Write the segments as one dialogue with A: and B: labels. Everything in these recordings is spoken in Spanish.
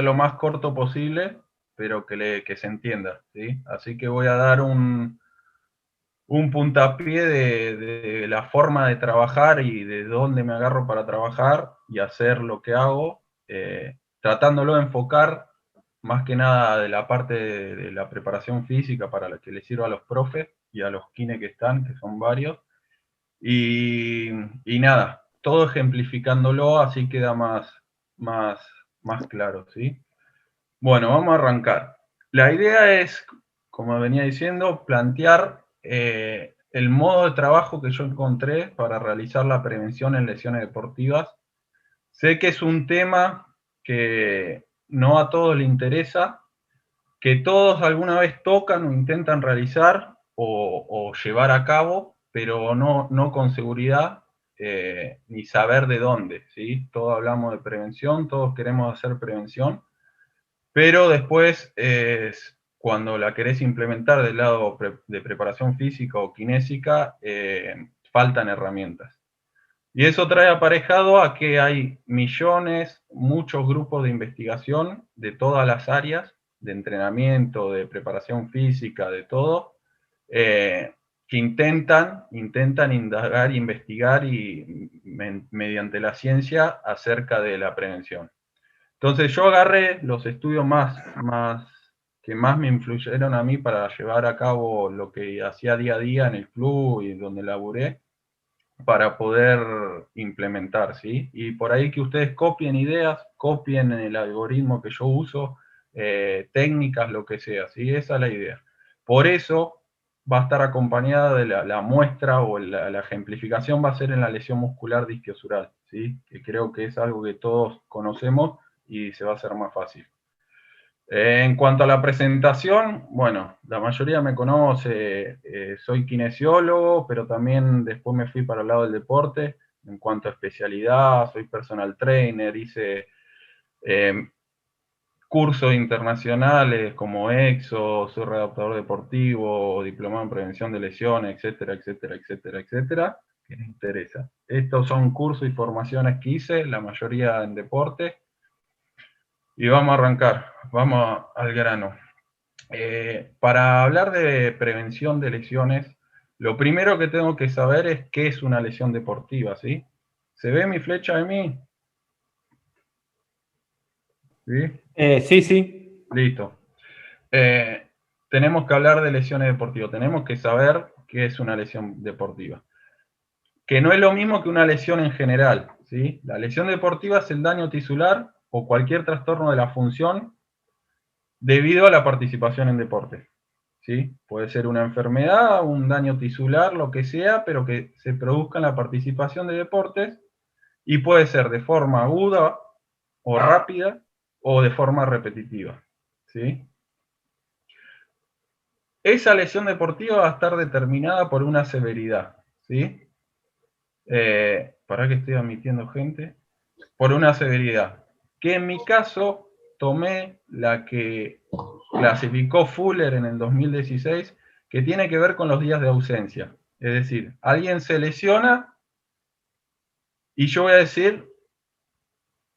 A: lo más corto posible, pero que se entienda, ¿sí? Así que voy a dar un puntapié de la forma de trabajar y de dónde me agarro para trabajar y hacer lo que hago, tratándolo de enfocar más que nada de la parte de la preparación física para la que les sirva a los profes y a los kines que están, que son varios, y, y nada, todo ejemplificándolo, así queda más, más claro, ¿sí? Bueno, vamos a arrancar. La idea es, como venía diciendo, plantear el modo de trabajo que yo encontré para realizar la prevención en lesiones deportivas. Sé que es un tema que no a todos les interesa, que todos alguna vez tocan o intentan realizar o llevar a cabo, pero no con seguridad ni saber de dónde, ¿sí? Todos hablamos de prevención, todos queremos hacer prevención, pero después, cuando la querés implementar del lado de preparación física o kinésica, faltan herramientas. Y eso trae aparejado a que hay millones, muchos grupos de investigación de todas las áreas, de entrenamiento, de preparación física, de todo, que intentan indagar, investigar y mediante la ciencia acerca de la prevención. Entonces yo agarré los estudios que más me influyeron a mí para llevar a cabo lo que hacía día a día en el club y donde laburé, para poder implementar, ¿sí? Y por ahí que ustedes copien ideas, copien el algoritmo que yo uso, técnicas, lo que sea, ¿sí? Esa es la idea. Por eso va a estar acompañada de la muestra o la ejemplificación va a ser en la lesión muscular disquiosural, ¿sí? Que creo que es algo que todos conocemos y se va a hacer más fácil. En cuanto a la presentación, bueno, la mayoría me conoce, soy kinesiólogo, pero también después me fui para el lado del deporte. En cuanto a especialidad, soy personal trainer, hice eh, cursos internacionales como EXO, soy readaptador deportivo, diplomado en prevención de lesiones, etcétera, etcétera, etcétera, etcétera, que les interesa. Estos son cursos y formaciones que hice, la mayoría en deporte, y vamos a arrancar, vamos al grano. Para hablar de prevención de lesiones, lo primero que tengo que saber es qué es una lesión deportiva, ¿sí? ¿Se ve mi flecha de mí? ¿Sí?
B: Sí, sí.
A: Listo. Eh, Tenemos que hablar de lesiones deportivas, tenemos que saber qué es una lesión deportiva. Que no es lo mismo que una lesión en general, ¿sí? La lesión deportiva es el daño tisular o cualquier trastorno de la función debido a la participación en deporte. ¿Sí? Puede ser una enfermedad, un daño tisular, lo que sea, pero que se produzca en la participación de deportes y puede ser de forma aguda o rápida o de forma repetitiva. ¿Sí? Esa lesión deportiva va a estar determinada por una severidad. ¿Sí? ¿Para qué estoy admitiendo gente? Por una severidad. Que en mi caso tomé la que clasificó Fuller en el 2016, que tiene que ver con los días de ausencia. Es decir, alguien se lesiona y yo voy a decir,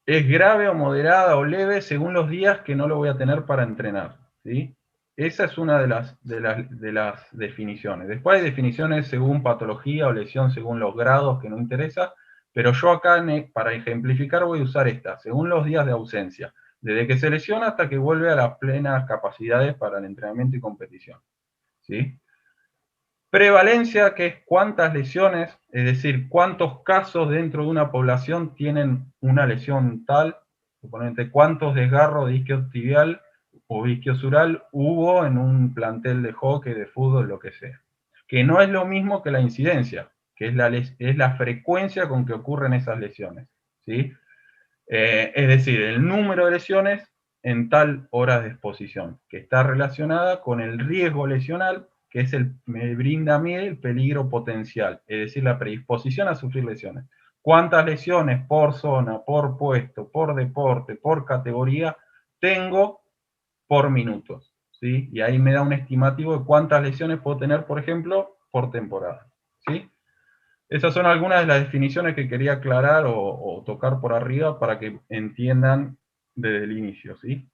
A: es grave o moderada o leve según los días que no lo voy a tener para entrenar. ¿Sí? Esa es una de las definiciones. Después hay definiciones según patología o lesión según los grados que no interesa, pero yo acá para ejemplificar voy a usar esta, según los días de ausencia, desde que se lesiona hasta que vuelve a las plenas capacidades para el entrenamiento y competición. ¿Sí? Prevalencia, que es cuántas lesiones, es decir, cuántos casos dentro de una población tienen una lesión tal, suponete cuántos desgarros de isquiotibial o isquiosural hubo en un plantel de hockey, de fútbol, lo que sea. Que no es lo mismo que la incidencia, que es la frecuencia con que ocurren esas lesiones. ¿Sí? Es decir, el número de lesiones en tal horas de exposición, que está relacionada con el riesgo lesional, que es me brinda a mí el peligro potencial, es decir, la predisposición a sufrir lesiones. ¿Cuántas lesiones por zona, por puesto, por deporte, por categoría tengo por minutos? ¿Sí? Y ahí me da un estimativo de cuántas lesiones puedo tener, por ejemplo, por temporada. ¿Sí? Esas son algunas de las definiciones que quería aclarar o tocar por arriba para que entiendan desde el inicio, ¿sí?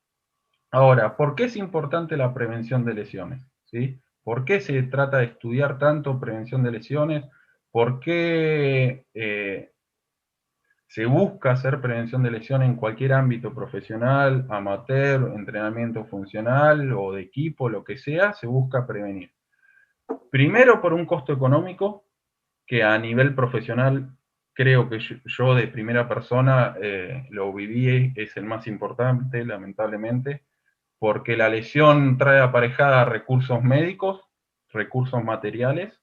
A: Ahora, ¿por qué es importante la prevención de lesiones? ¿Sí? ¿Por qué se trata de estudiar tanto prevención de lesiones? ¿Por qué se busca hacer prevención de lesiones en cualquier ámbito profesional, amateur, entrenamiento funcional o de equipo, lo que sea? Se busca prevenir. Primero, por un costo económico, que a nivel profesional creo que yo de primera persona lo viví, es el más importante, lamentablemente, porque la lesión trae aparejada recursos médicos, recursos materiales,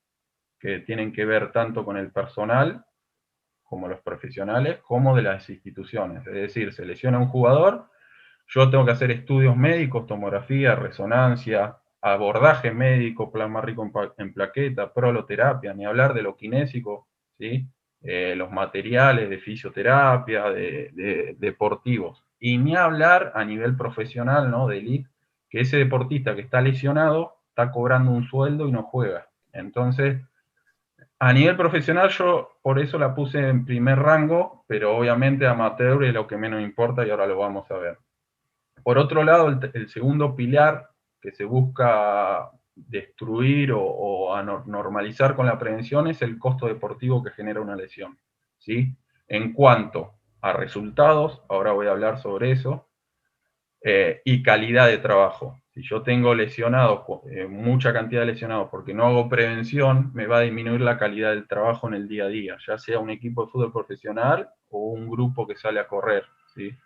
A: que tienen que ver tanto con el personal como los profesionales, como de las instituciones. Es decir, se lesiona un jugador, yo tengo que hacer estudios médicos, tomografía, resonancia, abordaje médico, plasma rico en plaqueta, proloterapia, ni hablar de lo kinésico, ¿sí? Los materiales de fisioterapia, de deportivos. Y ni hablar a nivel profesional, ¿no? De elite, que ese deportista que está lesionado está cobrando un sueldo y no juega. Entonces, a nivel profesional yo por eso la puse en primer rango, pero obviamente amateur es lo que menos importa y ahora lo vamos a ver. Por otro lado, el segundo pilar que se busca destruir o normalizar con la prevención es el costo deportivo que genera una lesión, ¿sí? En cuanto a resultados, ahora voy a hablar sobre eso, y calidad de trabajo. Si yo tengo lesionados, mucha cantidad de lesionados porque no hago prevención, me va a disminuir la calidad del trabajo en el día a día, ya sea un equipo de fútbol profesional o un grupo que sale a correr, ¿sí?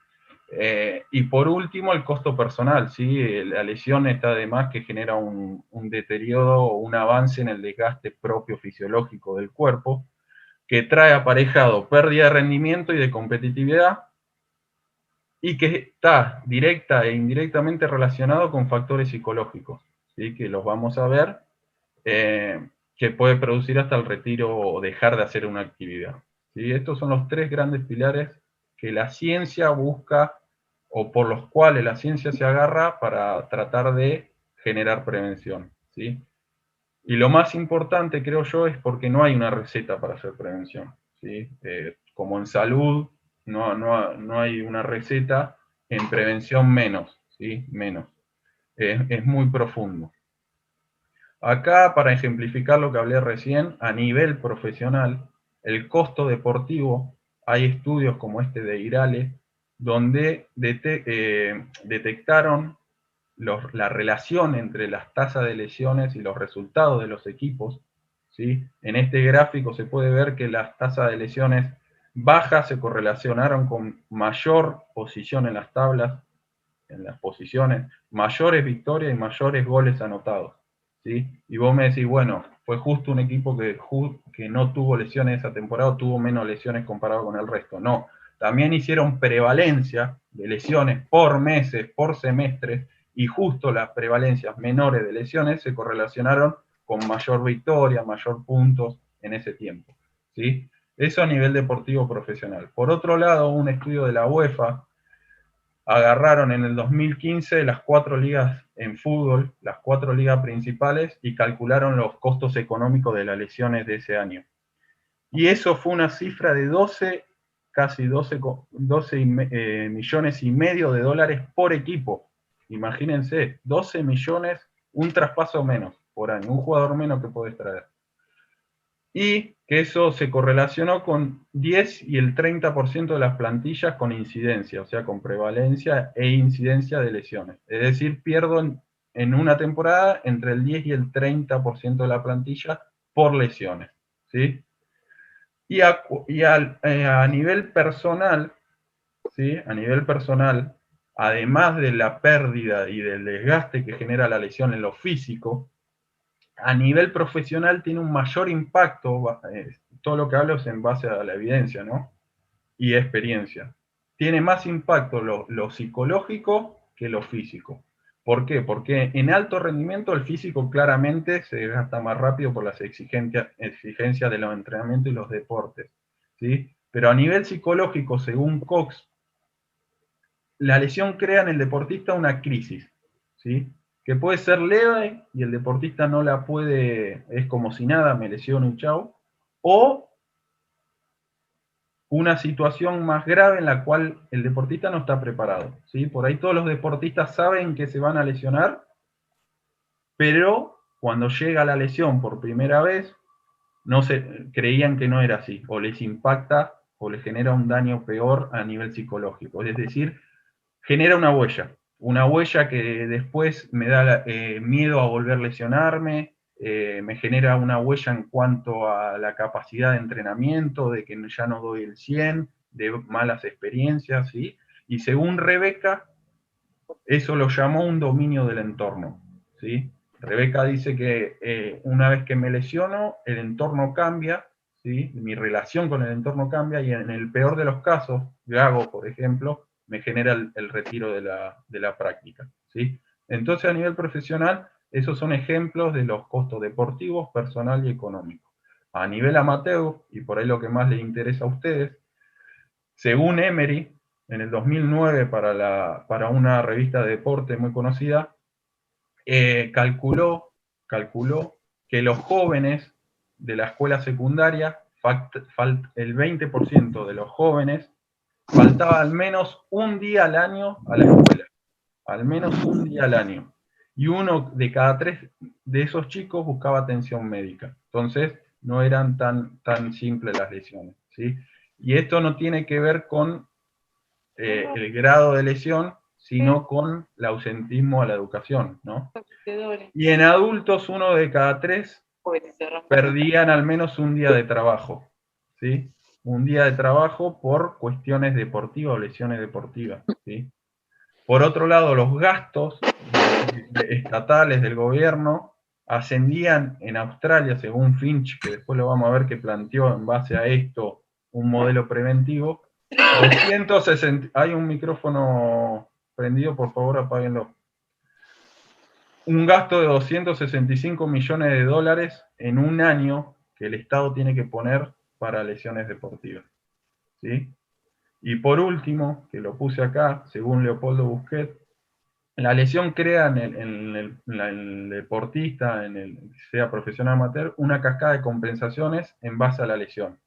A: Y por último, el costo personal, ¿sí? La lesión está además que genera un deterioro o un avance en el desgaste propio fisiológico del cuerpo, que trae aparejado pérdida de rendimiento y de competitividad, y que está directa e indirectamente relacionado con factores psicológicos, ¿sí? Que los vamos a ver, que puede producir hasta el retiro o dejar de hacer una actividad, ¿sí? Estos son los tres grandes pilares que la ciencia busca o por los cuales la ciencia se agarra para tratar de generar prevención, ¿sí? Y lo más importante, creo yo, es porque no hay una receta para hacer prevención, ¿sí? Como en salud, no hay una receta, en prevención menos, ¿sí? Menos. Es muy profundo. Acá, para ejemplificar lo que hablé recién, a nivel profesional, el costo deportivo, hay estudios como este de Irale, donde detectaron la relación entre las tasas de lesiones y los resultados de los equipos, ¿sí? En este gráfico se puede ver que las tasas de lesiones bajas se correlacionaron con mayor posición en las tablas, en las posiciones, mayores victorias y mayores goles anotados, ¿sí? Y vos me decís, bueno, fue justo un equipo que no tuvo lesiones esa temporada, tuvo menos lesiones comparado con el resto. No, también hicieron prevalencia de lesiones por meses, por semestres, y justo las prevalencias menores de lesiones se correlacionaron con mayor victoria, mayor puntos en ese tiempo, ¿sí? Eso a nivel deportivo profesional. Por otro lado, un estudio de la UEFA agarraron en el 2015 las 4 ligas en fútbol, las 4 ligas principales, y calcularon los costos económicos de las lesiones de ese año. Y eso fue una cifra de 12, casi 12 millones y medio de dólares por equipo. Imagínense, 12 millones, un traspaso menos por año, un jugador menos que podés traer. Y que eso se correlacionó con 10 y el 30% de las plantillas con incidencia, o sea, con prevalencia e incidencia de lesiones. Es decir, pierdo en una temporada entre el 10 y el 30% de la plantilla por lesiones, ¿sí? A nivel personal, ¿sí? A nivel personal, además de la pérdida y del desgaste que genera la lesión en lo físico, a nivel profesional tiene un mayor impacto, todo lo que hablo es en base a la evidencia, ¿no? Y experiencia. Tiene más impacto lo psicológico que lo físico. ¿Por qué? Porque en alto rendimiento el físico claramente se desgasta más rápido por las exigencias de los entrenamientos y los deportes, ¿sí? Pero a nivel psicológico, según Cox, la lesión crea en el deportista una crisis, ¿sí? Que puede ser leve y el deportista no la puede, es como si nada, me lesiono y chau, o una situación más grave en la cual el deportista no está preparado, ¿sí? Por ahí todos los deportistas saben que se van a lesionar, pero cuando llega la lesión por primera vez, creían que no era así, o les impacta o les genera un daño peor a nivel psicológico. Es decir, genera una huella que después me da miedo a volver a lesionarme, me genera una huella en cuanto a la capacidad de entrenamiento, de que ya no doy el 100, de malas experiencias, ¿sí? Y según Rebeca, eso lo llamó un dominio del entorno, ¿sí? Rebeca dice que una vez que me lesiono, el entorno cambia, ¿sí? Mi relación con el entorno cambia y en el peor de los casos, Gago, por ejemplo, me genera el retiro de la práctica, ¿sí? Entonces, a nivel profesional, esos son ejemplos de los costos deportivos, personal y económico. A nivel amateur, y por ahí lo que más les interesa a ustedes, según Emery, en el 2009 para una revista de deporte muy conocida, calculó que los jóvenes de la escuela secundaria, el 20% de los jóvenes, faltaba al menos un día al año a la escuela, al menos un día al año. Y uno de cada 3 de esos chicos buscaba atención médica. Entonces, no eran tan simples las lesiones, ¿sí? Y esto no tiene que ver con el grado de lesión, sino con el ausentismo a la educación, ¿no? Y en adultos, 1 de cada 3 perdían al menos un día de trabajo, ¿sí? Un día de trabajo por cuestiones deportivas o lesiones deportivas, ¿sí? Por otro lado, los gastos estatales del gobierno ascendían en Australia, según Finch, que después lo vamos a ver que planteó en base a esto un modelo preventivo. 260, hay un micrófono prendido, por favor apáguenlo. Un gasto de 265 millones de dólares en un año que el Estado tiene que poner para lesiones deportivas, ¿sí? Y por último, que lo puse acá, según Leopoldo Busquet, la lesión crea en el deportista, sea profesional amateur, una cascada de compensaciones en base a la lesión.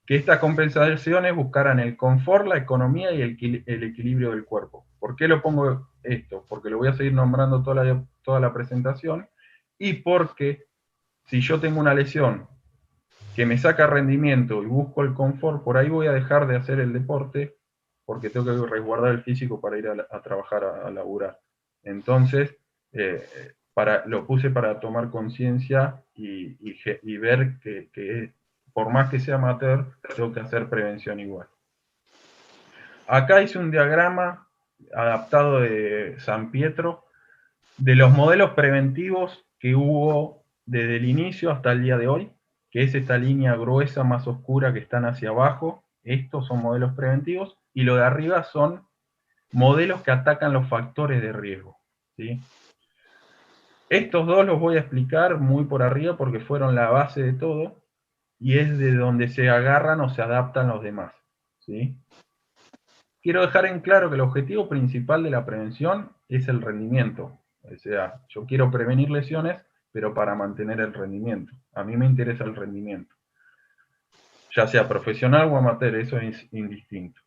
A: Que estas compensaciones buscaran el confort, la economía y el equilibrio del cuerpo. ¿Por qué lo pongo esto? Porque lo voy a seguir nombrando toda la presentación y porque si yo tengo una lesión que me saca rendimiento y busco el confort, por ahí voy a dejar de hacer el deporte porque tengo que resguardar el físico para ir a trabajar, a laburar. Entonces, lo puse para tomar conciencia y ver que por más que sea amateur, tengo que hacer prevención igual. Acá hice un diagrama adaptado de San Pietro de los modelos preventivos que hubo desde el inicio hasta el día de hoy, que es esta línea gruesa más oscura que están hacia abajo. Estos son modelos preventivos y lo de arriba son modelos que atacan los factores de riesgo, ¿sí? Estos dos los voy a explicar muy por arriba porque fueron la base de todo y es de donde se agarran o se adaptan los demás, ¿sí? Quiero dejar en claro que el objetivo principal de la prevención es el rendimiento. O sea, yo quiero prevenir lesiones, pero para mantener el rendimiento. A mí me interesa el rendimiento. Ya sea profesional o amateur, eso es indistinto.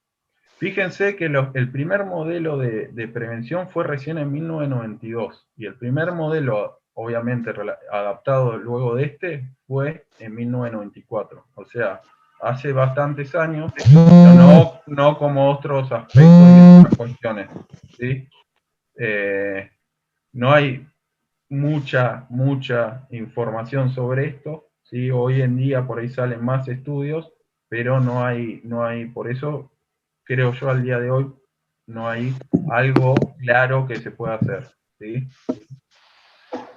A: Fíjense que el primer modelo de prevención fue recién en 1992 y el primer modelo, obviamente adaptado luego de este, fue en 1994. O sea, hace bastantes años, pero no como otros aspectos y otras cuestiones, ¿sí? No hay mucha información sobre esto, ¿sí? Hoy en día por ahí salen más estudios, pero no hay, por eso creo yo al día de hoy, no hay algo claro que se pueda hacer, ¿sí?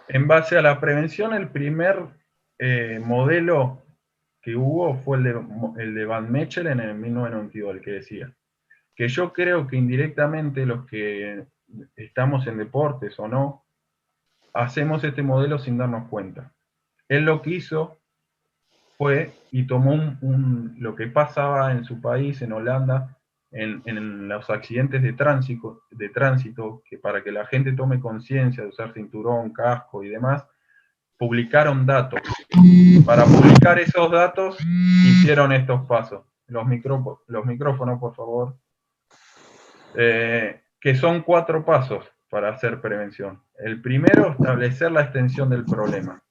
A: En base a la prevención, el primer modelo que hubo fue el de Van Mechelen en el 1992, el que decía. Que yo creo que indirectamente los que estamos en deportes o no, hacemos este modelo sin darnos cuenta. Él lo que hizo fue y tomó lo que pasaba en su país, en Holanda, en los accidentes de tránsito, que para que la gente tome conciencia de usar cinturón, casco y demás, publicaron datos. Para publicar esos datos hicieron estos pasos. los micrófonos, por favor. Que son 4 pasos para hacer prevención. El primero, establecer la extensión del problema.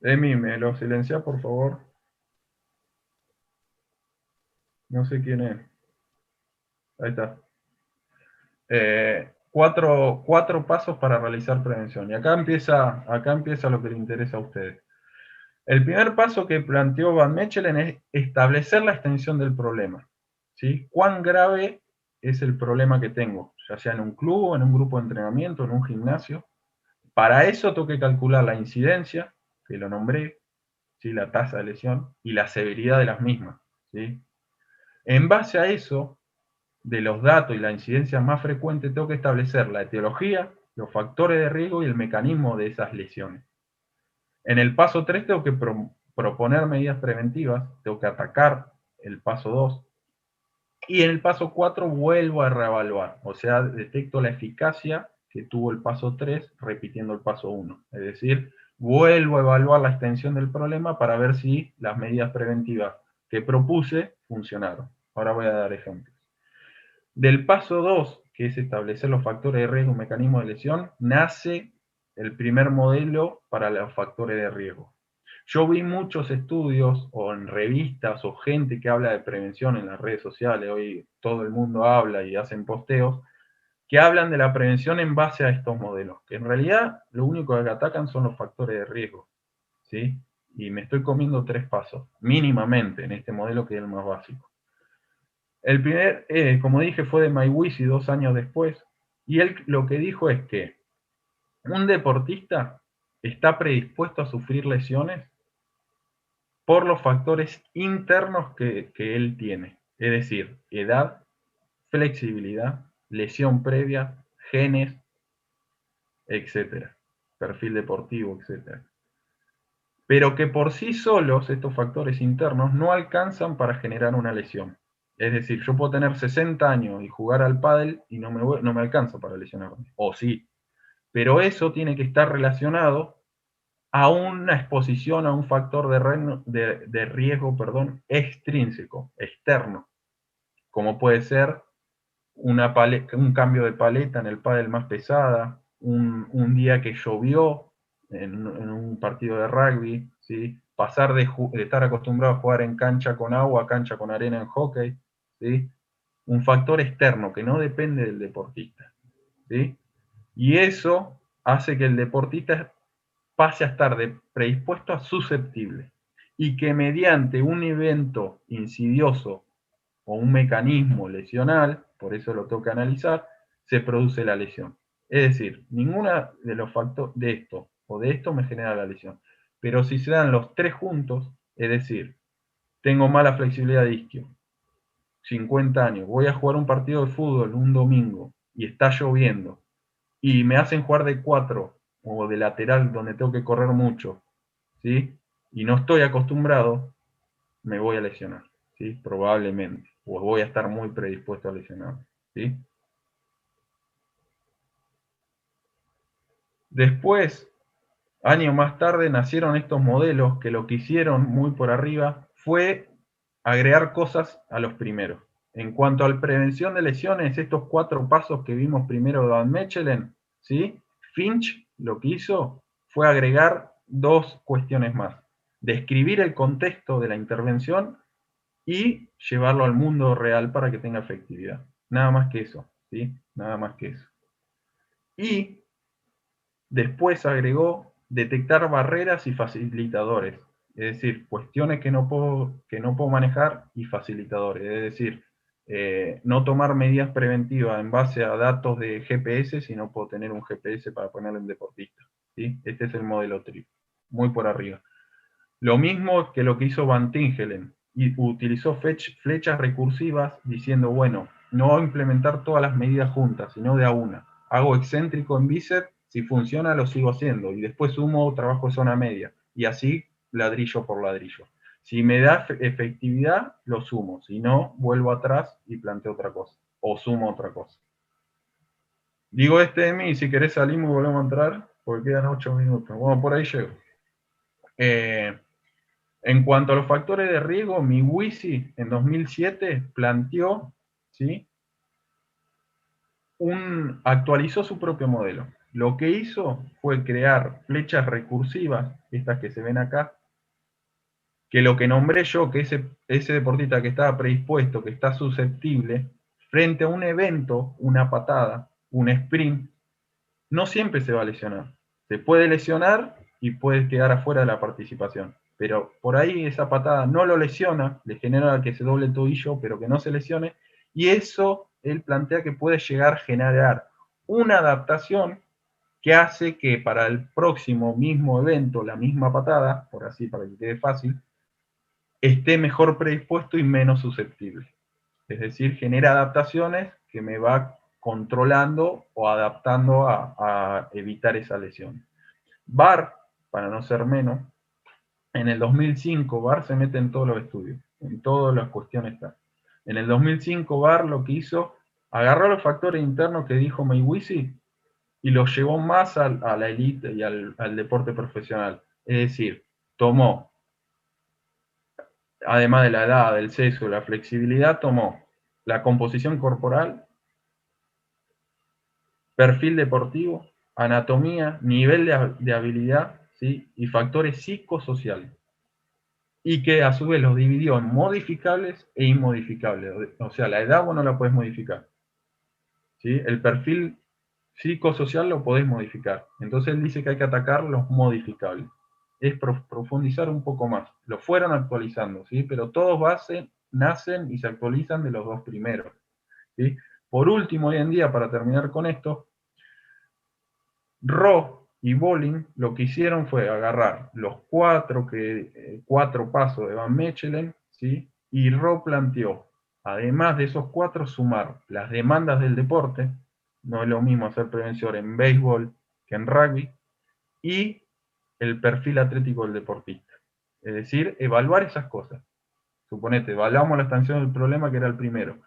A: Emi, ¿me lo silencia, por favor? No sé quién es. Ahí está. 4 pasos para realizar prevención. Y acá empieza lo que le interesa a ustedes. El primer paso que planteó Van Mechelen es establecer la extensión del problema. ¿Sí? ¿Cuán grave es el problema que tengo? Ya sea en un club, en un grupo de entrenamiento, en un gimnasio. Para eso tengo que calcular la incidencia, que lo nombré, ¿sí? La tasa de lesión, y la severidad de las mismas. ¿Sí? En base a eso, de los datos y la incidencia más frecuente, tengo que establecer la etiología, los factores de riesgo y el mecanismo de esas lesiones. En el paso 3 tengo que proponer medidas preventivas, tengo que atacar el paso 2, y en el paso 4 vuelvo a reevaluar, o sea, detecto la eficacia que tuvo el paso 3 repitiendo el paso 1. Es decir, vuelvo a evaluar la extensión del problema para ver si las medidas preventivas que propuse funcionaron. Ahora voy a dar ejemplos. Del paso 2, que es establecer los factores de riesgo y mecanismos de lesión, nace el primer modelo para los factores de riesgo. Yo vi muchos estudios o en revistas o gente que habla de prevención en las redes sociales, hoy todo el mundo habla y hacen posteos, que hablan de la prevención en base a estos modelos, que en realidad lo único que atacan son los factores de riesgo, ¿sí? Y me estoy comiendo 3 pasos, mínimamente, en este modelo que es el más básico. El primer, como dije, fue de Maiwisi 2 años después, y él lo que dijo es que un deportista está predispuesto a sufrir lesiones por los factores internos que él tiene, es decir, edad, flexibilidad, lesión previa, genes, etcétera, perfil deportivo, etcétera. Pero que por sí solos estos factores internos no alcanzan para generar una lesión. Es decir, yo puedo tener 60 años y jugar al pádel y no me alcanza para lesionarme. O sí. Pero eso tiene que estar relacionado a una exposición a un factor de riesgo, extrínseco, externo, como puede ser un cambio de paleta en el pádel más pesada, un día que llovió en un partido de rugby, ¿sí? Pasar de estar acostumbrado a jugar en cancha con agua a cancha con arena en hockey, ¿sí? Un factor externo que no depende del deportista, ¿sí? Y eso hace que el deportista pase a estar predispuesto a susceptible y que mediante un evento insidioso o un mecanismo lesional, por eso lo tengo que analizar, se produce la lesión. Es decir, ninguna de los factores de esto o de esto me genera la lesión. Pero si se dan los 3 juntos, es decir, tengo mala flexibilidad de isquio, 50 años, voy a jugar un partido de fútbol un domingo y está lloviendo y me hacen jugar de 4 o de lateral donde tengo que correr mucho, ¿sí? Y no estoy acostumbrado, me voy a lesionar, ¿sí? Probablemente, o voy a estar muy predispuesto a lesionarme, ¿sí? Después, años más tarde, nacieron estos modelos que lo que hicieron muy por arriba fue agregar cosas a los primeros. En cuanto a la prevención de lesiones, estos 4 pasos que vimos primero de Van Mechelen, ¿sí? Finch lo que hizo fue agregar 2 cuestiones más. Describir el contexto de la intervención y llevarlo al mundo real para que tenga efectividad. Nada más que eso, ¿sí? Nada más que eso. Y después agregó detectar barreras y facilitadores, es decir, cuestiones que no puedo manejar y facilitadores, es decir, no tomar medidas preventivas en base a datos de GPS si no puedo tener un GPS para ponerle en deportista. ¿Sí? Este es el modelo TRIP, muy por arriba. Lo mismo que lo que hizo Van Tingelen, y utilizó flechas recursivas diciendo, bueno, no voy a implementar todas las medidas juntas, sino de a una. Hago excéntrico en bíceps, si funciona lo sigo haciendo, y después sumo trabajo de zona media, y así ladrillo por ladrillo. Si me da efectividad, lo sumo, si no, vuelvo atrás y planteo otra cosa, o sumo otra cosa. Digo de mí, si querés salimos y volvemos a entrar, porque quedan 8 minutos. Bueno, por ahí llego. En cuanto a los factores de riesgo, Miwisi en 2007 planteó, ¿sí?, actualizó su propio modelo. Lo que hizo fue crear flechas recursivas, estas que se ven acá, que lo que nombré yo, que ese deportista que estaba predispuesto, que está susceptible, frente a un evento, una patada, un sprint, no siempre se va a lesionar. Se puede lesionar y puede quedar afuera de la participación. Pero por ahí esa patada no lo lesiona, le genera que se doble el tobillo, pero que no se lesione, y eso él plantea que puede llegar a generar una adaptación que hace que para el próximo mismo evento, la misma patada, por así, para que quede fácil, esté mejor predispuesto y menos susceptible. Es decir, genera adaptaciones que me va controlando o adaptando a evitar esa lesión. VAR, para no ser menos, en el 2005 VAR se mete en todos los estudios, en todas las cuestiones. En el 2005 VAR lo que hizo, agarró los factores internos que dijo Maywisi y los llevó más a la élite y al deporte profesional. Es decir, tomó, además de la edad, del sexo, la flexibilidad, tomó la composición corporal, perfil deportivo, anatomía, nivel de habilidad, ¿sí?, y factores psicosociales. Y que a su vez los dividió en modificables e inmodificables. O sea, la edad vos no la podés modificar, ¿sí? El perfil psicosocial lo podés modificar. Entonces él dice que hay que atacar los modificables. Es profundizar un poco más. Lo fueron actualizando, ¿sí? Pero todos nacen y se actualizan de los dos primeros, ¿sí? Por último, hoy en día, para terminar con esto, Rowe y Bolin lo que hicieron fue agarrar los cuatro pasos de Van Mechelen, ¿sí? Y Rowe planteó, además de esos cuatro, sumar las demandas del deporte, no es lo mismo hacer prevención en béisbol que en rugby, y el perfil atlético del deportista. Es decir, evaluar esas cosas. Suponete, evaluamos la extensión del problema, que era el primero.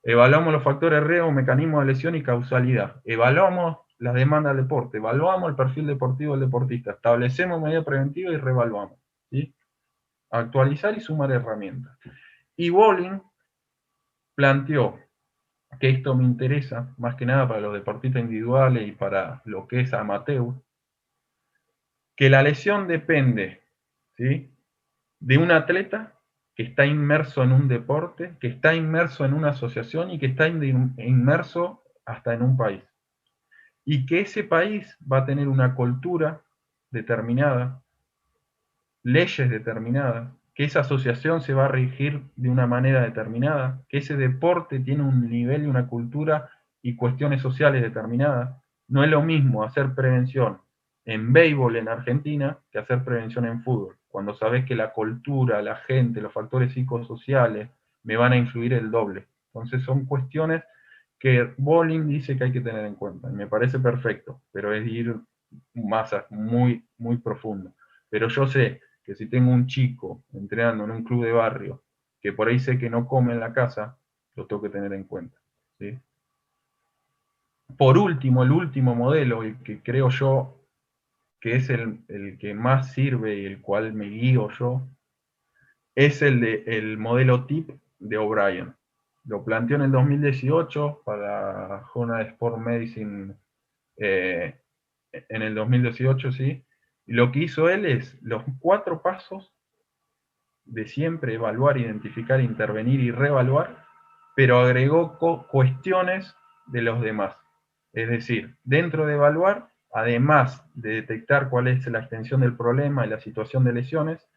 A: Evaluamos los factores de riesgo, mecanismos de lesión y causalidad. Evaluamos las demandas del deporte. Evaluamos el perfil deportivo del deportista. Establecemos medidas preventivas y reevaluamos, ¿sí? Actualizar y sumar herramientas. Y Bolin planteó, que esto me interesa, más que nada para los deportistas individuales y para lo que es amateur, que la lesión depende, ¿sí?, de un atleta que está inmerso en un deporte, que está inmerso en una asociación y que está inmerso hasta en un país. Y que ese país va a tener una cultura determinada, leyes determinadas, que esa asociación se va a regir de una manera determinada, que ese deporte tiene un nivel y una cultura y cuestiones sociales determinadas. No es lo mismo hacer prevención en béisbol en Argentina que hacer prevención en fútbol, cuando sabes que la cultura, la gente, los factores psicosociales me van a influir el doble. Entonces son cuestiones que Bolin dice que hay que tener en cuenta. Y me parece perfecto, pero es ir más muy, muy profundo. Pero yo sé que si tengo un chico entrenando en un club de barrio, que por ahí sé que no come en la casa, lo tengo que tener en cuenta, ¿sí? Por último, el último modelo, el que creo yo que es el que más sirve y el cual me guío yo, es el modelo TIP de O'Brien. Lo planteó en el 2018 para Journal of Sport Medicine, en el 2018, ¿sí? Y lo que hizo él es los 4 pasos de siempre: evaluar, identificar, intervenir y reevaluar, pero agregó cuestiones de los demás. Es decir, dentro de evaluar, además de detectar cuál es la extensión del problema y la situación de lesiones,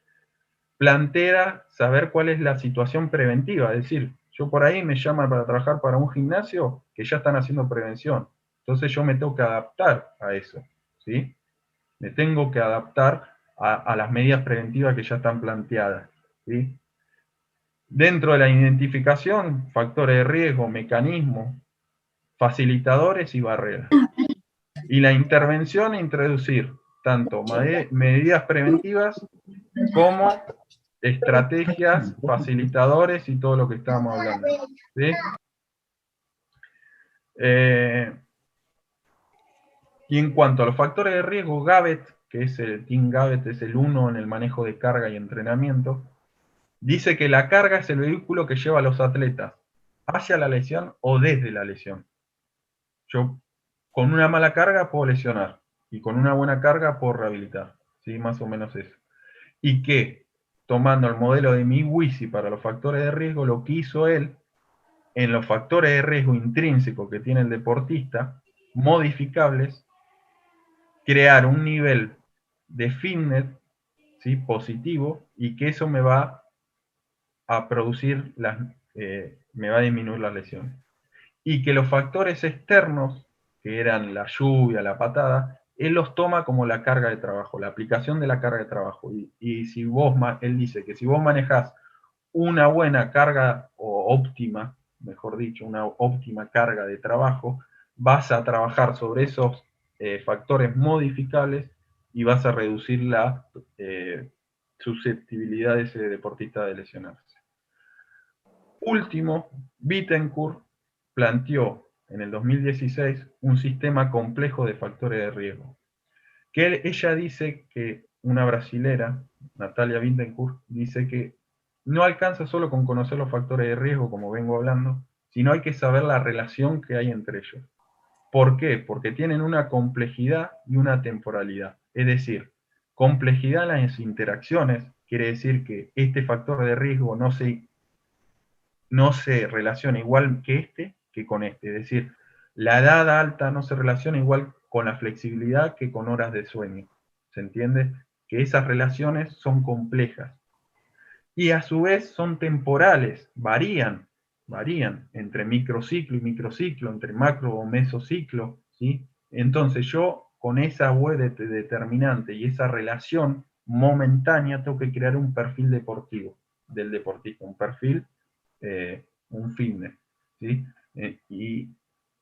A: plantea saber cuál es la situación preventiva. Es decir, yo por ahí me llaman para trabajar para un gimnasio que ya están haciendo prevención. Entonces yo me tengo que adaptar a eso, ¿sí? Me tengo que adaptar a las medidas preventivas que ya están planteadas, ¿sí? Dentro de la identificación, factores de riesgo, mecanismos, facilitadores y barreras. Y la intervención, introducir tanto medidas preventivas como estrategias, facilitadores y todo lo que estábamos hablando, ¿sí? Y en cuanto a los factores de riesgo, Gavet que es Tim Gabbett, es el uno en el manejo de carga y entrenamiento, dice que la carga es el vehículo que lleva a los atletas hacia la lesión o desde la lesión. Yo con una mala carga puedo lesionar y con una buena carga puedo rehabilitar, ¿sí? Más o menos eso. Y que, tomando el modelo de Miwisi para los factores de riesgo, lo que hizo él, en los factores de riesgo intrínsecos que tiene el deportista, modificables, crear un nivel de fitness, ¿sí? Positivo, y que eso me va a producir me va a disminuir las lesiones. Y que los factores externos, que eran la lluvia, la patada, él los toma como la carga de trabajo, la aplicación de la carga de trabajo. Y si vos, él dice que si vos manejás una buena carga o óptima, mejor dicho, una óptima carga de trabajo, vas a trabajar sobre esos factores modificables y vas a reducir la susceptibilidad de ese deportista de lesionarse. Último, Bittencourt planteó en el 2016 un sistema complejo de factores de riesgo. Que ella dice que, una brasilera, Natalia Bittencourt, dice que no alcanza solo con conocer los factores de riesgo, como vengo hablando, sino hay que saber la relación que hay entre ellos. ¿Por qué? Porque tienen una complejidad y una temporalidad. Es decir, complejidad en las interacciones quiere decir que este factor de riesgo no se relaciona igual que con este. Es decir, la edad alta no se relaciona igual con la flexibilidad que con horas de sueño. ¿Se entiende? Que esas relaciones son complejas. Y a su vez son temporales, varían entre microciclo y microciclo, entre macro o mesociclo, ¿sí? Entonces yo con esa web determinante y esa relación momentánea tengo que crear un perfil deportivo del deportista, un perfil, un fitness, ¿sí? Y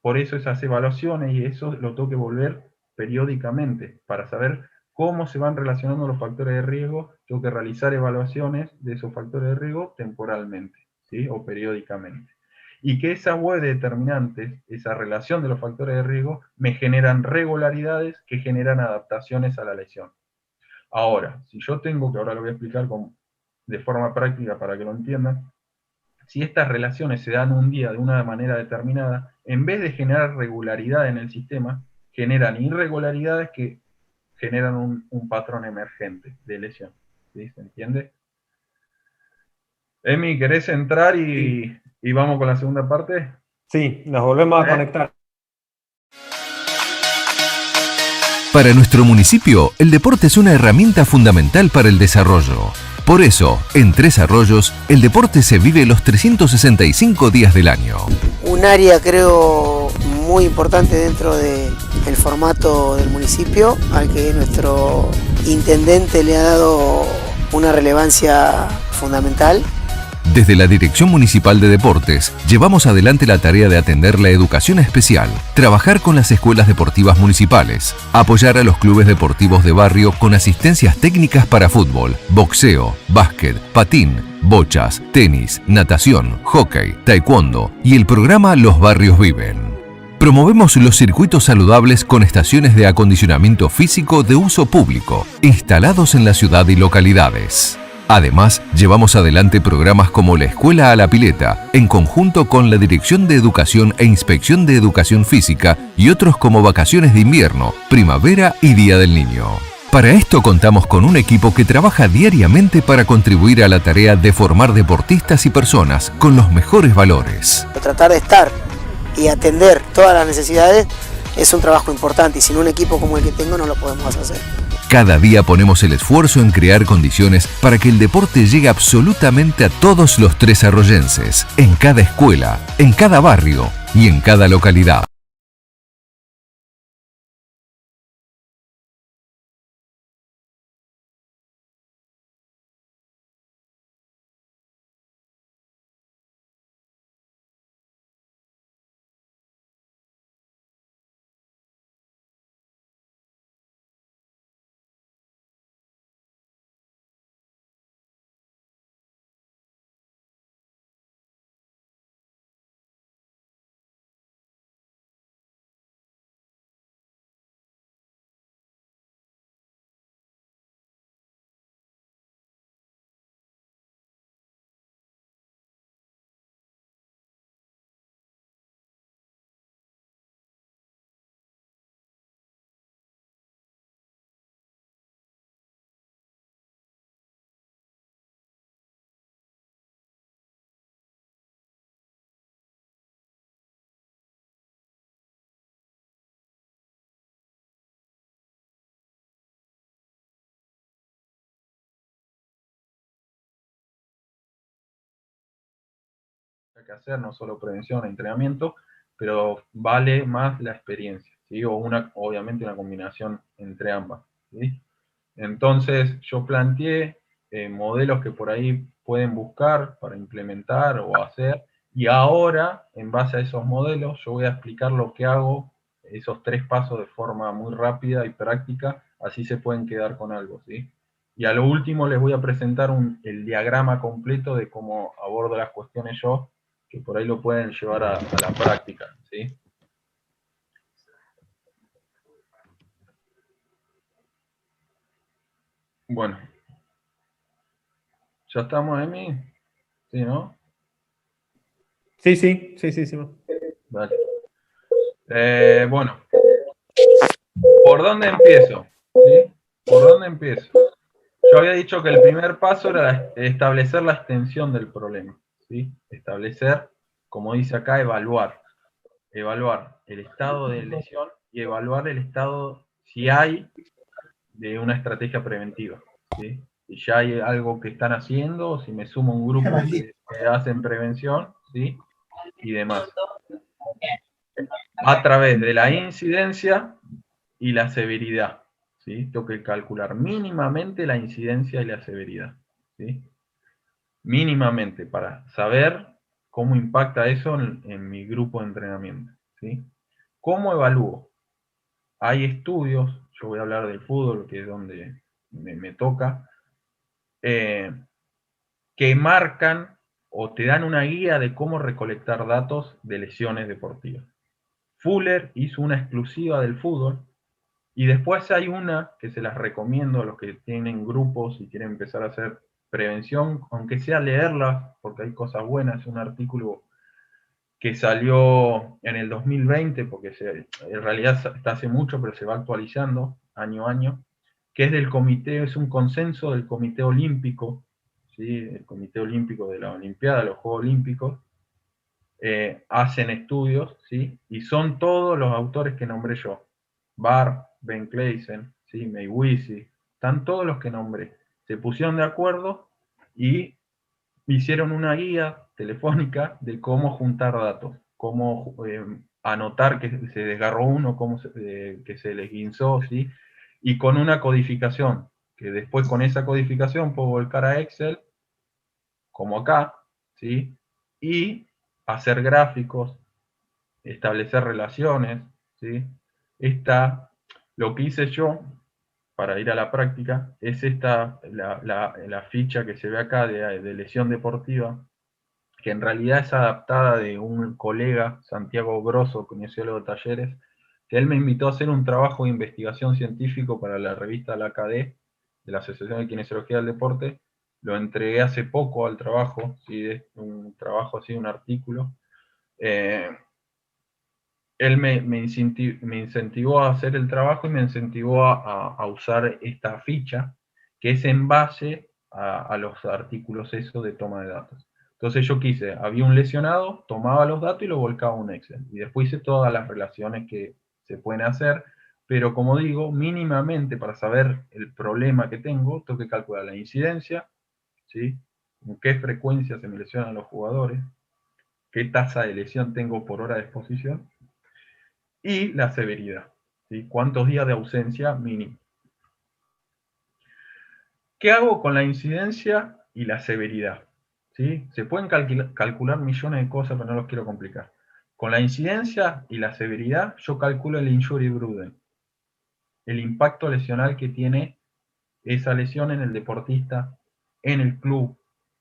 A: por eso esas evaluaciones y eso lo tengo que volver periódicamente para saber cómo se van relacionando los factores de riesgo. Tengo que realizar evaluaciones de esos factores de riesgo temporalmente, ¿sí? O periódicamente. Y que esas web determinantes, esa relación de los factores de riesgo, me generan regularidades que generan adaptaciones a la lesión. Ahora, si yo tengo, que ahora lo voy a explicar de forma práctica para que lo entiendan, si estas relaciones se dan un día de una manera determinada, en vez de generar regularidad en el sistema, generan irregularidades que generan un patrón emergente de lesión. ¿Sí? ¿Se entiende? Emi, ¿querés entrar
B: Sí,
A: y vamos con la segunda parte?
B: sí, nos volvemos a
A: ¿Eh?
B: conectar.
C: Para nuestro municipio, el deporte es una herramienta fundamental para el desarrollo. Por eso, en Tres Arroyos, el deporte se vive los 365 días del año.
D: Un área creo muy importante dentro del formato del municipio, al que nuestro intendente le ha dado una relevancia fundamental.
C: Desde la Dirección Municipal de Deportes, llevamos adelante la tarea de atender la educación especial, trabajar con las escuelas deportivas municipales, apoyar a los clubes deportivos de barrio con asistencias técnicas para fútbol, boxeo, básquet, patín, bochas, tenis, natación, hockey, taekwondo y el programa Los Barrios Viven. Promovemos los circuitos saludables con estaciones de acondicionamiento físico de uso público, instalados en la ciudad y localidades. Además, llevamos adelante programas como la Escuela a la Pileta, en conjunto con la Dirección de Educación e Inspección de Educación Física y otros como Vacaciones de Invierno, Primavera y Día del Niño. Para esto contamos con un equipo que trabaja diariamente para contribuir a la tarea de formar deportistas y personas con los mejores valores.
D: Tratar de estar y atender todas las necesidades es un trabajo importante y sin un equipo como el que tengo no lo podemos hacer.
C: Cada día ponemos el esfuerzo en crear condiciones para que el deporte llegue absolutamente a todos los tresarroyenses, en cada escuela, en cada barrio y en cada localidad.
A: que hacer, no solo prevención, entrenamiento, pero vale más la experiencia, ¿sí? O obviamente una combinación entre ambas, ¿sí? Entonces yo planteé modelos que por ahí pueden buscar para implementar o hacer, y ahora, en base a esos modelos, yo voy a explicar lo que hago, esos 3 pasos de forma muy rápida y práctica, así se pueden quedar con algo, ¿sí? Y a lo último les voy a presentar el diagrama completo de cómo abordo las cuestiones yo, que por ahí lo pueden llevar a la práctica, ¿sí? Bueno, ¿ya estamos, Emi? ¿Sí, no?
B: Sí, sí, sí, sí, sí.
A: Vale. Bueno, ¿por dónde empiezo? ¿Sí? ¿Por dónde empiezo? Yo había dicho que el primer paso era establecer la extensión del problema, ¿sí? Establecer, como dice acá, evaluar. Evaluar el estado de lesión y evaluar el estado, si hay, de una estrategia preventiva, ¿sí? Si ya hay algo que están haciendo, o si me sumo a un grupo que hacen prevención, ¿sí? Y demás. A través de la incidencia y la severidad, ¿sí? Tengo que calcular mínimamente la incidencia y la severidad, ¿sí? Mínimamente, para saber cómo impacta eso en mi grupo de entrenamiento, ¿sí? ¿Cómo evalúo? Hay estudios, yo voy a hablar del fútbol, que es donde me toca, que marcan o te dan una guía de cómo recolectar datos de lesiones deportivas. Fuller hizo una exclusiva del fútbol, y después hay una que se las recomiendo a los que tienen grupos y quieren empezar a hacer prevención, aunque sea leerla, porque hay cosas buenas. Es un artículo que salió en el 2020, porque en realidad está hace mucho, pero se va actualizando año a año, que es del comité, es un consenso del Comité Olímpico, ¿sí? El Comité Olímpico de la Olimpiada, los Juegos Olímpicos, hacen estudios, ¿sí? Y son todos los autores que nombré yo. Barr, Ben Claesen, ¿sí? Maywisi, están todos los que nombré. Se pusieron de acuerdo y hicieron una guía telefónica de cómo juntar datos, cómo anotar que se desgarró uno, que se les guinzó, ¿sí? Y con una codificación, que después con esa codificación puedo volcar a Excel, como acá, ¿sí? Y hacer gráficos, establecer relaciones, ¿sí? Lo que hice yo, para ir a la práctica, es la ficha que se ve acá de lesión deportiva, que en realidad es adaptada de un colega, Santiago Grosso, kinesiólogo de Talleres, que él me invitó a hacer un trabajo de investigación científico para la revista La AKD, de la Asociación de Kinesiología del Deporte. Lo entregué hace poco al trabajo, ¿sí? Un trabajo así, un artículo. Él me incentivó a hacer el trabajo y me incentivó a usar esta ficha, que es en base a los artículos eso de toma de datos. Entonces yo quise, había un lesionado, tomaba los datos y lo volcaba a un Excel. Y después hice todas las relaciones que se pueden hacer, pero como digo, mínimamente para saber el problema que tengo que calcular la incidencia, ¿sí? ¿Con qué frecuencia se me lesionan los jugadores? ¿Qué tasa de lesión tengo por hora de exposición? Y la severidad, ¿sí? ¿Cuántos días de ausencia mínimo? ¿Qué hago con la incidencia y la severidad? ¿Sí? Se pueden calcular millones de cosas, pero no los quiero complicar. Con la incidencia y la severidad, yo calculo el injury burden, el impacto lesional que tiene esa lesión en el deportista, en el club,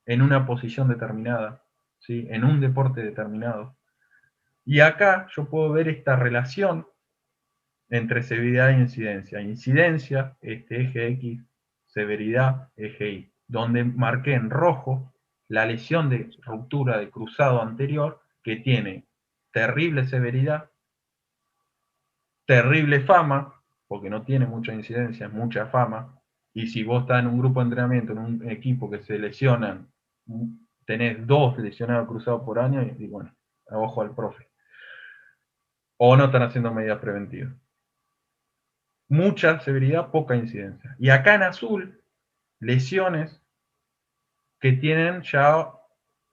A: en una posición determinada, ¿sí? En un deporte determinado. Y acá yo puedo ver esta relación entre severidad e incidencia. Incidencia, este eje X, severidad, eje Y, donde marqué en rojo la lesión de ruptura de cruzado anterior, que tiene terrible severidad, terrible fama, porque no tiene mucha incidencia, es mucha fama, y si vos estás en un grupo de entrenamiento, en un equipo que se lesionan, tenés 2 lesionados cruzados por año, y bueno, ojo al profe. O no están haciendo medidas preventivas. Mucha severidad, poca incidencia. Y acá en azul, lesiones que tienen ya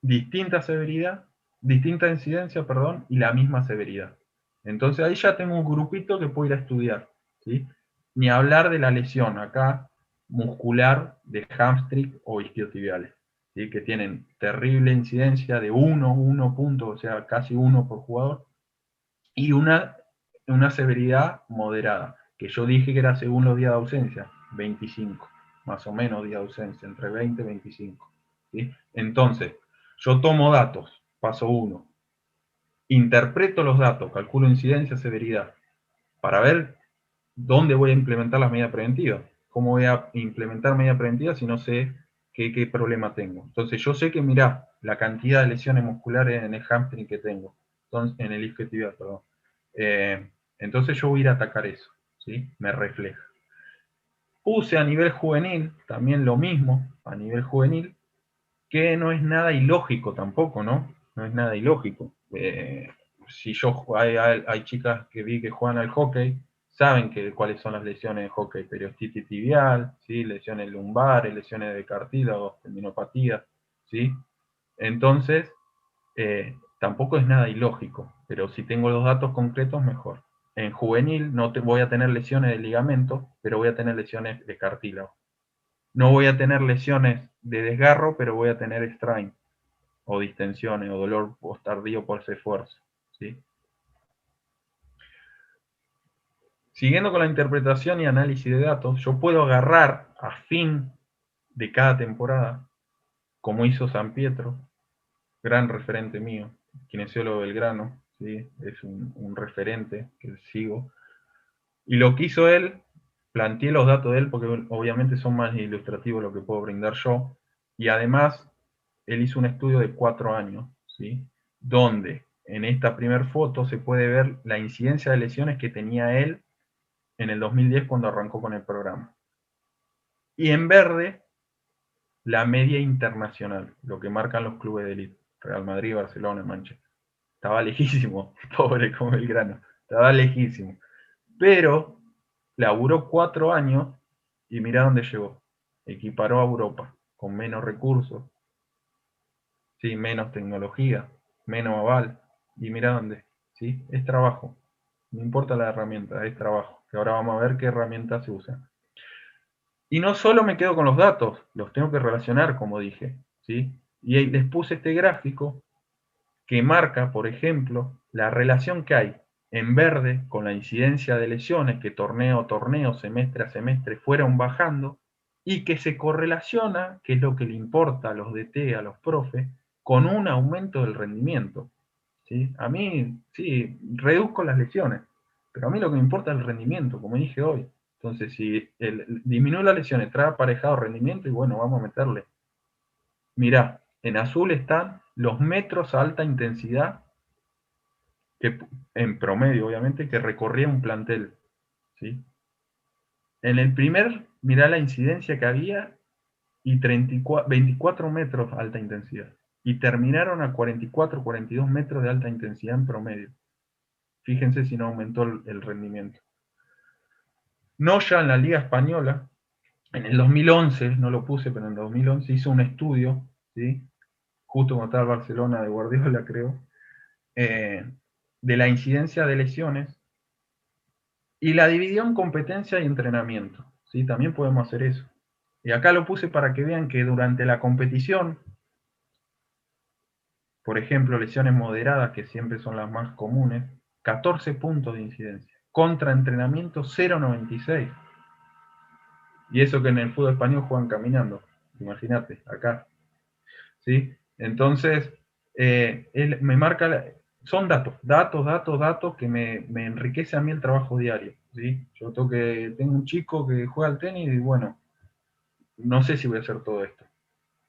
A: distinta severidad distinta incidencia, perdón, y la misma severidad. Entonces ahí ya tengo un grupito que puedo ir a estudiar, ¿sí? Ni hablar de la lesión acá muscular de hamstring o isquiotibiales, ¿sí? Que tienen terrible incidencia de 1 punto, o sea, casi 1 por jugador, y una severidad moderada, que yo dije que era según los días de ausencia, 25, más o menos días de ausencia, entre 20 y 25. ¿Sí? Entonces, yo tomo datos, paso 1, interpreto los datos, calculo incidencia, severidad, para ver dónde voy a implementar las medidas preventivas. ¿Cómo voy a implementar medidas preventivas si no sé qué problema tengo? Entonces, yo sé que, mirá, la cantidad de lesiones musculares en el hamstring que tengo, entonces, en el isquiotibial, perdón. Entonces yo voy a ir a atacar eso, ¿sí? Me refleja. Puse a nivel juvenil también lo mismo, a nivel juvenil, que no es nada ilógico tampoco, ¿no? No es nada ilógico. Si yo hay chicas que vi que juegan al hockey, saben cuáles son las lesiones de hockey, periostitis tibial, ¿sí? Lesiones lumbares, lesiones de cartílago, tendinopatía, ¿sí? Entonces, tampoco es nada ilógico, pero si tengo los datos concretos, mejor. En juvenil no voy a tener lesiones de ligamento, pero voy a tener lesiones de cartílago. No voy a tener lesiones de desgarro, pero voy a tener strain, o distensiones, o dolor posttardío por ese esfuerzo, ¿sí? Siguiendo con la interpretación y análisis de datos, yo puedo agarrar a fin de cada temporada, como hizo San Pietro, gran referente mío, kinesiólogo Belgrano, ¿sí? Es un referente que sigo. Y lo que hizo él, planteé los datos de él porque obviamente son más ilustrativos lo que puedo brindar yo, y además él hizo un estudio de 4 años, ¿sí? Donde en esta primera foto se puede ver la incidencia de lesiones que tenía él en el 2010 cuando arrancó con el programa. Y en verde, la media internacional, lo que marcan los clubes de élite, Real Madrid, Barcelona, Manchester. Estaba lejísimo, pobre como Belgrano, estaba lejísimo. Pero laburó 4 años y mirá dónde llegó. Equiparó a Europa, con menos recursos, ¿sí? Menos tecnología, menos aval, y mirá dónde, ¿sí? Es trabajo. No importa la herramienta, es trabajo. Que ahora vamos a ver qué herramientas se usan. Y no solo me quedo con los datos, los tengo que relacionar, como dije, ¿sí? Y ahí les puse este gráfico que marca, por ejemplo, la relación que hay en verde con la incidencia de lesiones que torneo a torneo, semestre a semestre fueron bajando y que se correlaciona, que es lo que le importa a los DT, a los profes, con un aumento del rendimiento. ¿Sí? A mí, sí, reduzco las lesiones, pero a mí lo que me importa es el rendimiento, como dije hoy. Entonces, si disminuye las lesiones, trae aparejado rendimiento, y bueno, vamos a meterle. Mirá, en azul están los metros a alta intensidad, que, en promedio, obviamente, que recorría un plantel, ¿sí? En el primer, mirá la incidencia que había, y 24 metros alta intensidad. Y terminaron a 44, 42 metros de alta intensidad en promedio. Fíjense si no aumentó el rendimiento. No ya en la Liga Española, en el 2011, no lo puse, pero en el 2011 hizo un estudio, ¿sí? Justo como estaba Barcelona de Guardiola, creo, de la incidencia de lesiones, y la dividió en competencia y entrenamiento, ¿sí? También podemos hacer eso. Y acá lo puse para que vean que durante la competición, por ejemplo, lesiones moderadas, que siempre son las más comunes, 14 puntos de incidencia. Contra entrenamiento, 0,96. Y eso que en el fútbol español juegan caminando. Imagínate, acá. ¿Sí? Entonces, él me marca, son datos que me enriquece a mí el trabajo diario. ¿Sí? Yo tengo un chico que juega al tenis y bueno, no sé si voy a hacer todo esto.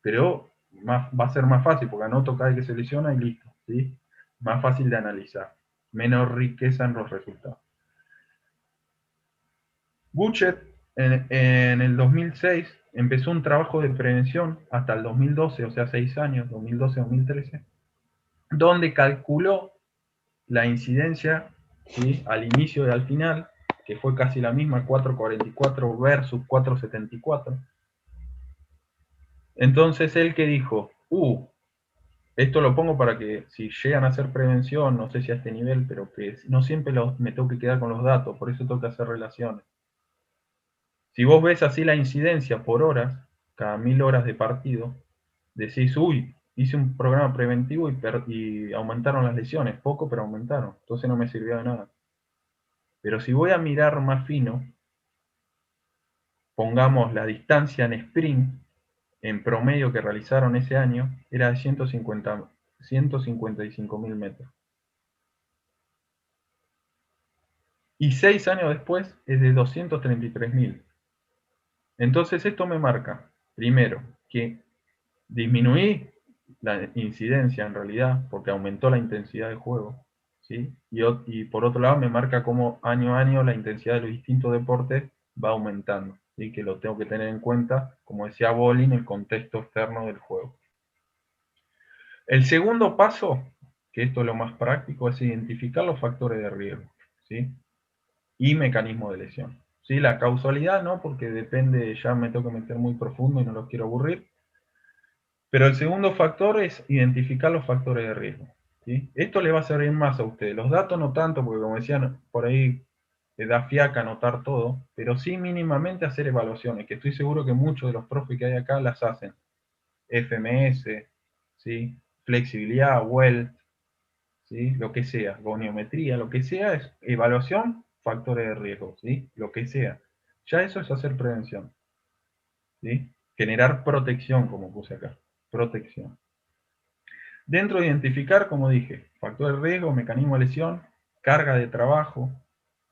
A: Pero va a ser más fácil, porque anoto cada vez que se lesiona y listo. ¿Sí? Más fácil de analizar. Menos riqueza en los resultados. Buchet en el 2006 empezó un trabajo de prevención hasta el 2012, o sea, 6 años, 2012-2013, donde calculó la incidencia, ¿sí? Al inicio y al final, que fue casi la misma, 4,44 versus 4,74. Entonces él que dijo, Esto lo pongo para que si llegan a hacer prevención, no sé si a este nivel, pero que no siempre me tengo que quedar con los datos, por eso tengo que hacer relaciones. Si vos ves así la incidencia por horas, cada 1000 horas de partido, decís, uy, hice un programa preventivo y aumentaron las lesiones, poco pero aumentaron, entonces no me sirvió de nada. Pero si voy a mirar más fino, pongamos la distancia en sprint, en promedio que realizaron ese año, era de 155.000 metros. Y 6 años después es de 233.000. Entonces esto me marca, primero, que disminuí la incidencia en realidad, porque aumentó la intensidad del juego, ¿sí? Y por otro lado me marca cómo año a año la intensidad de los distintos deportes va aumentando, ¿sí? Que lo tengo que tener en cuenta, como decía Bolin, el contexto externo del juego. El segundo paso, que esto es lo más práctico, es identificar los factores de riesgo, ¿sí? Y mecanismo de lesión. ¿Sí? La causalidad no, porque depende, ya me tengo que meter muy profundo y no los quiero aburrir. Pero el segundo factor es identificar los factores de riesgo. ¿Sí? Esto le va a servir más a ustedes. Los datos no tanto, porque como decían, por ahí da fiaca anotar todo, pero sí mínimamente hacer evaluaciones, que estoy seguro que muchos de los profes que hay acá las hacen. FMS, ¿sí? Flexibilidad, Well, ¿sí? Lo que sea, goniometría, lo que sea, es evaluación, factores de riesgo, ¿sí? Lo que sea. Ya eso es hacer prevención, ¿sí? Generar protección, como puse acá, protección. Dentro de identificar, como dije, factor de riesgo, mecanismo de lesión, carga de trabajo,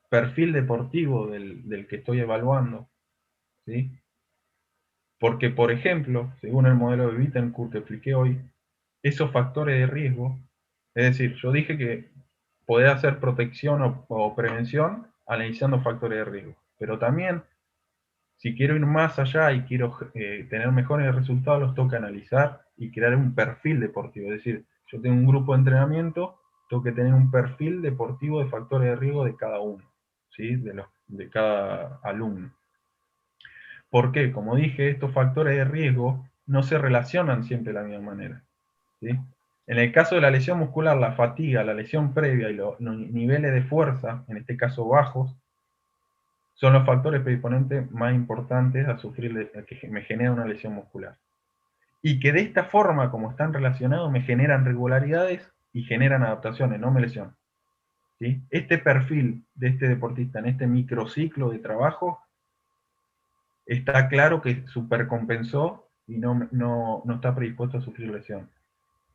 A: perfil deportivo del que estoy evaluando, ¿sí? Porque, por ejemplo, según el modelo de Bittencourt que expliqué hoy, esos factores de riesgo, es decir, yo dije que podés hacer protección o prevención analizando factores de riesgo, pero también, si quiero ir más allá y quiero tener mejores resultados, los tengo que analizar y crear un perfil deportivo. Es decir, yo tengo un grupo de entrenamiento, tengo que tener un perfil deportivo de factores de riesgo de cada uno, ¿sí? De cada alumno. ¿Por qué? Como dije, estos factores de riesgo no se relacionan siempre de la misma manera, ¿sí? En el caso de la lesión muscular, la fatiga, la lesión previa y los niveles de fuerza, en este caso bajos, son los factores predisponentes más importantes a sufrir que me genera una lesión muscular. Y que de esta forma, como están relacionados, me generan regularidades y generan adaptaciones, no me lesionan. ¿Sí? Este perfil de este deportista en este microciclo de trabajo está claro que supercompensó y no está predispuesto a sufrir lesión.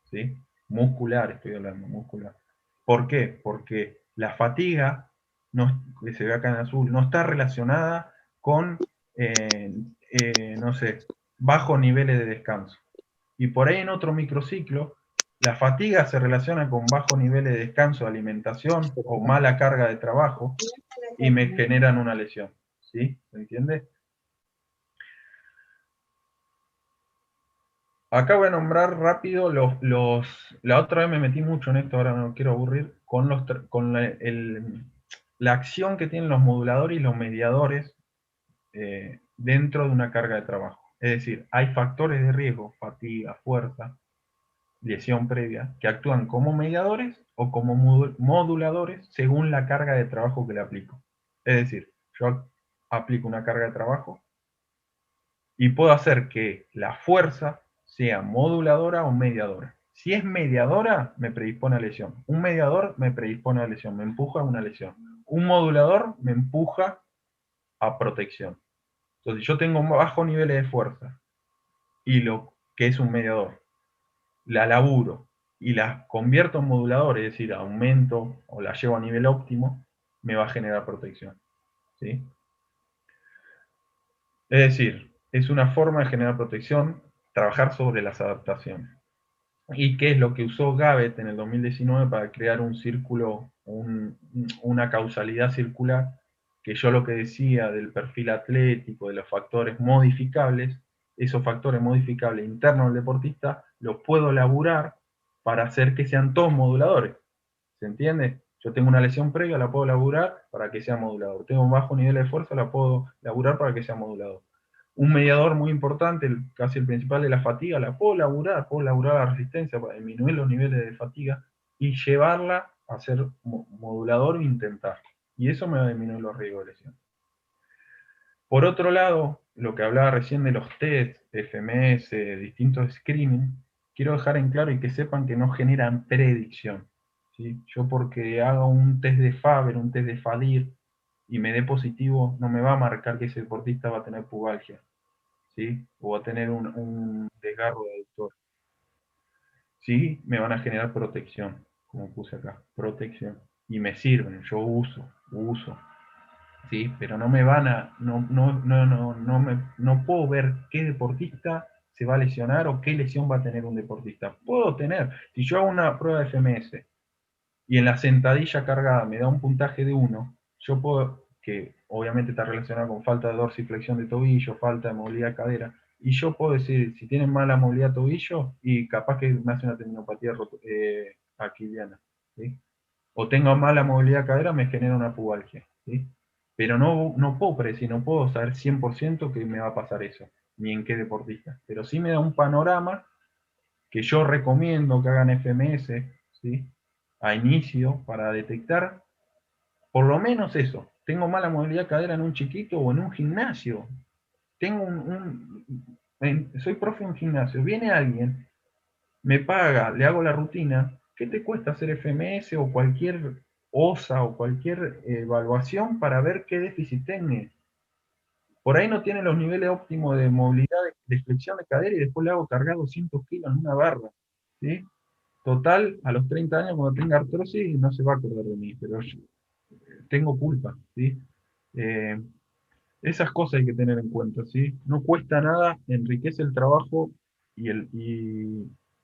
A: ¿Sí? Muscular, estoy hablando, muscular. ¿Por qué? Porque la fatiga, que se ve acá en azul, no está relacionada con, no sé, bajos niveles de descanso. Y por ahí en otro microciclo, la fatiga se relaciona con bajos niveles de descanso, de alimentación o mala carga de trabajo y me generan una lesión. ¿Sí? ¿Se entiende? Acá voy a nombrar rápido la otra vez me metí mucho en esto, ahora no quiero aburrir, con la acción que tienen los moduladores y los mediadores dentro de una carga de trabajo. Es decir, hay factores de riesgo, fatiga, fuerza, lesión previa, que actúan como mediadores o como moduladores según la carga de trabajo que le aplico. Es decir, yo aplico una carga de trabajo y puedo hacer que la fuerza sea moduladora o mediadora. Si es mediadora, me predispone a lesión. Un mediador me predispone a lesión, me empuja a una lesión. Un modulador me empuja a protección. Entonces yo tengo bajos niveles de fuerza y lo que es un mediador, la laburo y la convierto en modulador, es decir, aumento o la llevo a nivel óptimo, me va a generar protección. ¿Sí? Es decir, es una forma de generar protección, trabajar sobre las adaptaciones. ¿Y qué es lo que usó Gavet en el 2019 para crear un círculo, una causalidad circular? Que yo lo que decía del perfil atlético, de los factores modificables, esos factores modificables internos del deportista, los puedo laburar para hacer que sean todos moduladores. ¿Se entiende? Yo tengo una lesión previa, la puedo laburar para que sea modulador. Tengo un bajo nivel de fuerza, la puedo laburar para que sea modulador. Un mediador muy importante, casi el principal, de la fatiga, la puedo laburar la resistencia para disminuir los niveles de fatiga y llevarla a ser modulador e intentar. Y eso me va a disminuir los riesgos de lesión. Por otro lado, lo que hablaba recién de los test, FMS, distintos screening, quiero dejar en claro y que sepan que no generan predicción, ¿sí? Yo porque haga un test de Faber, un test de FADIR, y me dé positivo, no me va a marcar que ese deportista va a tener pubalgia, ¿sí? O va a tener un desgarro de aductor. Sí, me van a generar protección, como puse acá, protección. Y me sirven, yo uso. Sí, pero no me van a, no puedo ver qué deportista se va a lesionar o qué lesión va a tener un deportista. Puedo tener, si yo hago una prueba de FMS y en la sentadilla cargada me da un puntaje de 1, yo puedo, que obviamente está relacionado con falta de dorsiflexión de tobillo, falta de movilidad de cadera, y yo puedo decir, si tienen mala movilidad de tobillo, y capaz que me hace una tendinopatía aquiliana, ¿sí? O tengo mala movilidad de cadera, me genera una pubalgia, ¿sí? Pero no puedo predecir, no puedo saber 100% que me va a pasar eso, ni en qué deportista. Pero sí me da un panorama que yo recomiendo que hagan FMS, ¿sí? A inicio, para detectar por lo menos eso. Tengo mala movilidad de cadera en un chiquito o en un gimnasio. Tengo soy profe en un gimnasio. Viene alguien, me paga, le hago la rutina. ¿Qué te cuesta hacer FMS o cualquier OSA o cualquier evaluación para ver qué déficit tiene? Por ahí no tiene los niveles óptimos de movilidad, de flexión de cadera, y después le hago cargar 200 kilos en una barra, ¿sí? Total, a los 30 años, cuando tenga artrosis, no se va a acordar de mí, pero yo tengo culpa, ¿sí? Eh, Esas cosas hay que tener en cuenta, ¿sí? No cuesta nada, enriquece el trabajo y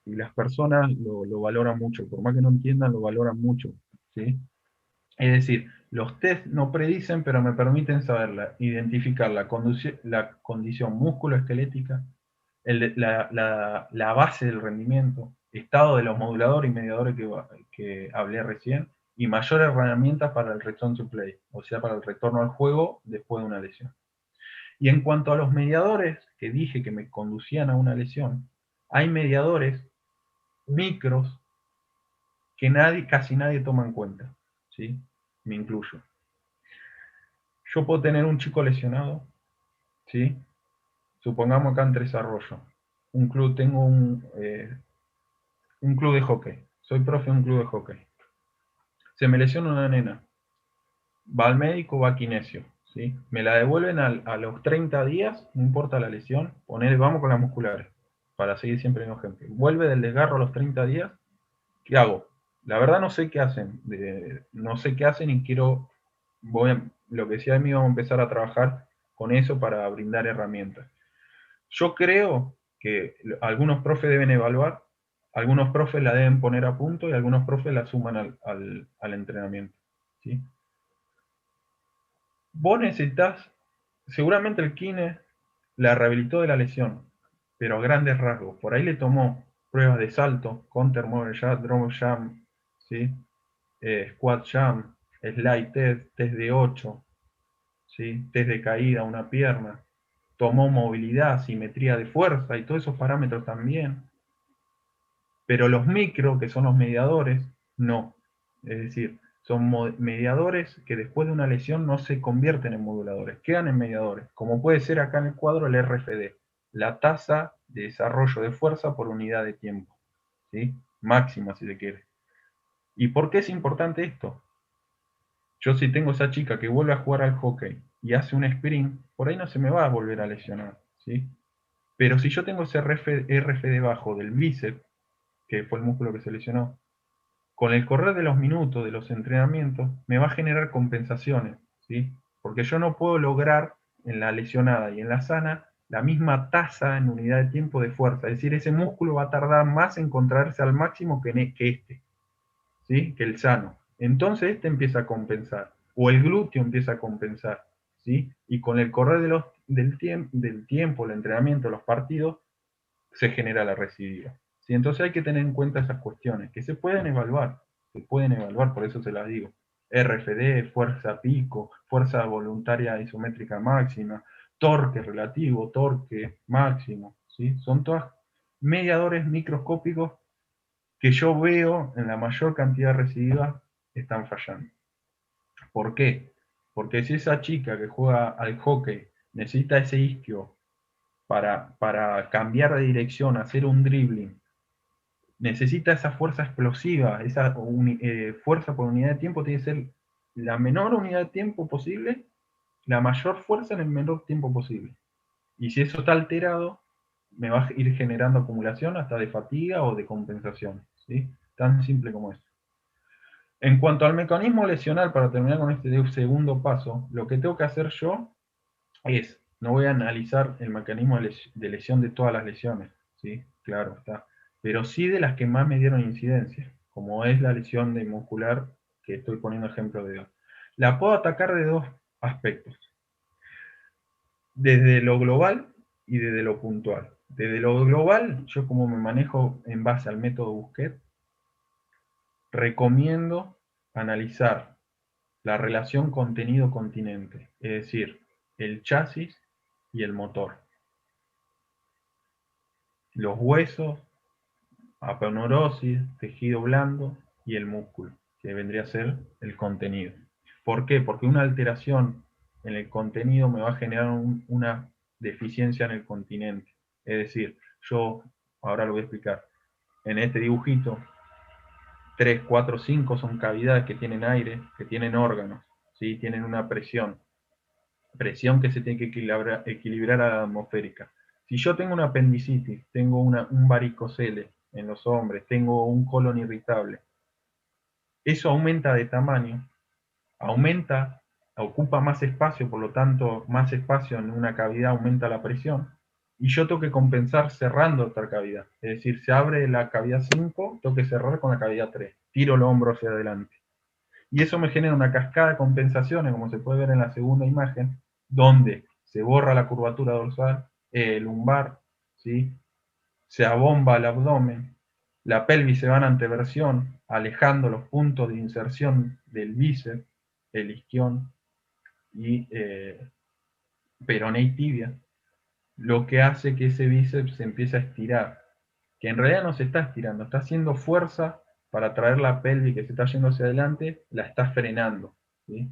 A: las personas lo valoran mucho, por más que no entiendan, lo valoran mucho, ¿sí? Es decir, los test no predicen, pero me permiten saberla, identificar la condición musculoesquelética, la base del rendimiento, estado de los moduladores y mediadores que hablé recién, y mayores herramientas para el return to play, o sea, para el retorno al juego después de una lesión. Y en cuanto a los mediadores que dije que me conducían a una lesión, hay mediadores micros que casi nadie toma en cuenta, ¿sí? Me incluyo. Yo puedo tener un chico lesionado, ¿sí? Supongamos acá en Tres Arroyos, tengo un club de hockey, soy profe de un club de hockey. Se me lesiona una nena, va al médico, va a kinesio, ¿sí? Me la devuelven a los 30 días, no importa la lesión, vamos con las musculares, para seguir siempre en ejemplo. Vuelve del desgarro a los 30 días, ¿qué hago? La verdad no sé qué hacen, no sé qué hacen y lo que decía de mí, vamos a empezar a trabajar con eso para brindar herramientas. Yo creo que algunos profes deben evaluar, algunos profes la deben poner a punto y algunos profes la suman al entrenamiento, ¿sí? Vos necesitas, seguramente el kine la rehabilitó de la lesión, pero a grandes rasgos. Por ahí le tomó pruebas de salto, counter mover jump, drop jump, ¿sí? Squat jump, slide test de 8, ¿sí? Test de caída, una pierna. Tomó movilidad, simetría de fuerza y todos esos parámetros también. Pero los micro, que son los mediadores, no. Es decir, son mediadores que después de una lesión no se convierten en moduladores, quedan en mediadores, como puede ser acá en el cuadro el RFD, la tasa de desarrollo de fuerza por unidad de tiempo, ¿sí? Máxima si se quiere. ¿Y por qué es importante esto? Yo si tengo esa chica que vuelve a jugar al hockey y hace un sprint, por ahí no se me va a volver a lesionar, ¿sí? Pero si yo tengo ese RFD bajo del bíceps, que fue el músculo que se lesionó, con el correr de los minutos de los entrenamientos me va a generar compensaciones, ¿sí? Porque yo no puedo lograr en la lesionada y en la sana la misma tasa en unidad de tiempo de fuerza, es decir, ese músculo va a tardar más en contraerse al máximo que este, ¿sí? Que el sano. Entonces este empieza a compensar, o el glúteo empieza a compensar, ¿sí? Y con el correr del tiempo, el entrenamiento, los partidos, se genera la recidiva. ¿Sí? Entonces hay que tener en cuenta esas cuestiones, que se pueden evaluar, por eso se las digo. RFD, fuerza pico, fuerza voluntaria isométrica máxima, torque relativo, torque máximo, ¿sí? Son todas mediadores microscópicos que yo veo en la mayor cantidad de residuos están fallando. ¿Por qué? Porque si esa chica que juega al hockey necesita ese isquio para cambiar de dirección, hacer un dribbling, necesita esa fuerza explosiva, esa fuerza por unidad de tiempo tiene que ser la menor unidad de tiempo posible, la mayor fuerza en el menor tiempo posible. Y si eso está alterado, me va a ir generando acumulación hasta de fatiga o de compensación, ¿sí? Tan simple como eso. En cuanto al mecanismo lesional, para terminar con este segundo paso, lo que tengo que hacer yo es, no voy a analizar el mecanismo de lesión de todas las lesiones, ¿sí? Claro está, pero sí de las que más me dieron incidencia, como es la lesión de muscular, que estoy poniendo ejemplo de hoy. La puedo atacar de dos aspectos, desde lo global y desde lo puntual. Desde lo global, yo como me manejo en base al método Busquet, recomiendo analizar la relación contenido-continente, es decir, el chasis y el motor, los huesos, aponeurosis, tejido blando y el músculo, que vendría a ser el contenido. ¿Por qué? Porque una alteración en el contenido me va a generar una deficiencia en el continente. Es decir, yo, ahora lo voy a explicar, en este dibujito, 3, 4, 5 son cavidades que tienen aire, que tienen órganos, ¿sí? Tienen una presión que se tiene que equilibrar a la atmosférica. Si yo tengo una apendicitis, tengo un varicocele en los hombres, tengo un colon irritable, eso aumenta de tamaño, ocupa más espacio, por lo tanto, más espacio en una cavidad aumenta la presión, y yo tengo que compensar cerrando otra cavidad. Es decir, se abre la cavidad 5, tengo que cerrar con la cavidad 3, tiro el hombro hacia adelante. Y eso me genera una cascada de compensaciones, como se puede ver en la segunda imagen, donde se borra la curvatura dorsal, lumbar, ¿sí? Se abomba el abdomen, la pelvis se va en anteversión, alejando los puntos de inserción del bíceps, el isquión y peroné y tibia, lo que hace que ese bíceps se empiece a estirar, que en realidad no se está estirando, está haciendo fuerza para traer la pelvis que se está yendo hacia adelante, la está frenando, ¿sí?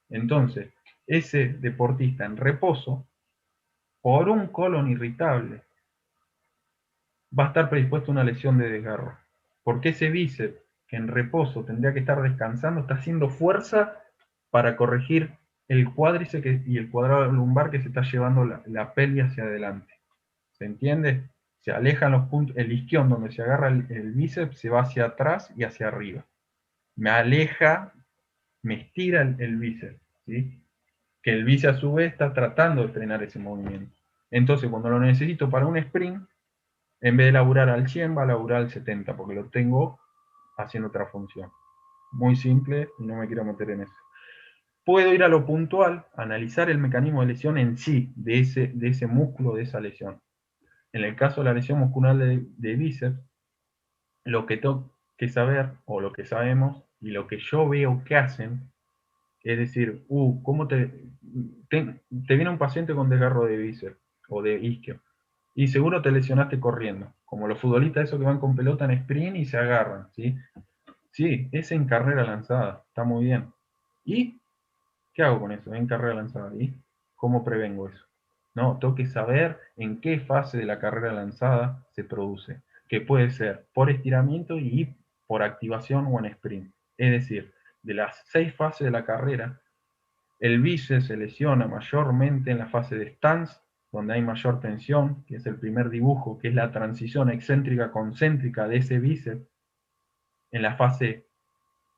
A: Entonces, ese deportista en reposo, por un colon irritable, va a estar predispuesto a una lesión de desgarro. Porque ese bíceps, que en reposo tendría que estar descansando, está haciendo fuerza para corregir el cuádriceps y el cuadrado lumbar que se está llevando la pelvis hacia adelante. ¿Se entiende? Se alejan los puntos, el isquión donde se agarra el bíceps se va hacia atrás y hacia arriba. Me aleja, me estira el bíceps, ¿sí? Que el bíceps a su vez está tratando de frenar ese movimiento. Entonces, cuando lo necesito para un sprint, en vez de laburar al 100, va a laburar al 70, porque lo tengo haciendo otra función. Muy simple, y no me quiero meter en eso. Puedo ir a lo puntual, analizar el mecanismo de lesión en sí, de ese músculo, de esa lesión. En el caso de la lesión muscular de bíceps, lo que tengo que saber, o lo que sabemos, y lo que yo veo que hacen, es decir, ¿cómo te viene un paciente con desgarro de bíceps o de isquio? Y seguro te lesionaste corriendo, como los futbolistas esos que van con pelota en sprint y se agarran, ¿sí? Sí, es en carrera lanzada, está muy bien. ¿Y qué hago con eso? En carrera lanzada, ¿y cómo prevengo eso? No, tengo que saber en qué fase de la carrera lanzada se produce, que puede ser por estiramiento y por activación o en sprint. Es decir, de las 6 fases de la carrera, el bíceps se lesiona mayormente en la fase de stance, donde hay mayor tensión, que es el primer dibujo, que es la transición excéntrica-concéntrica de ese bíceps, en la fase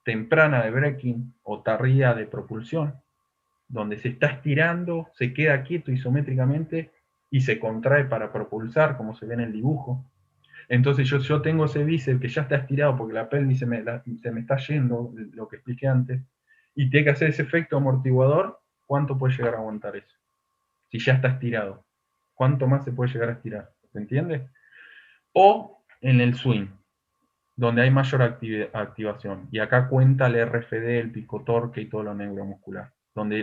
A: temprana de braking o tardía de propulsión, donde se está estirando, se queda quieto isométricamente y se contrae para propulsar, como se ve en el dibujo. Entonces yo tengo ese bíceps que ya está estirado porque la pelvis se me está yendo, lo que expliqué antes, y tiene que hacer ese efecto amortiguador. ¿Cuánto puede llegar a aguantar eso? Si ya está estirado, ¿cuánto más se puede llegar a estirar? ¿Se entiende? O en el swing, donde hay mayor activación. Y acá cuenta el RFD, el picotorque y todo lo neuromuscular. donde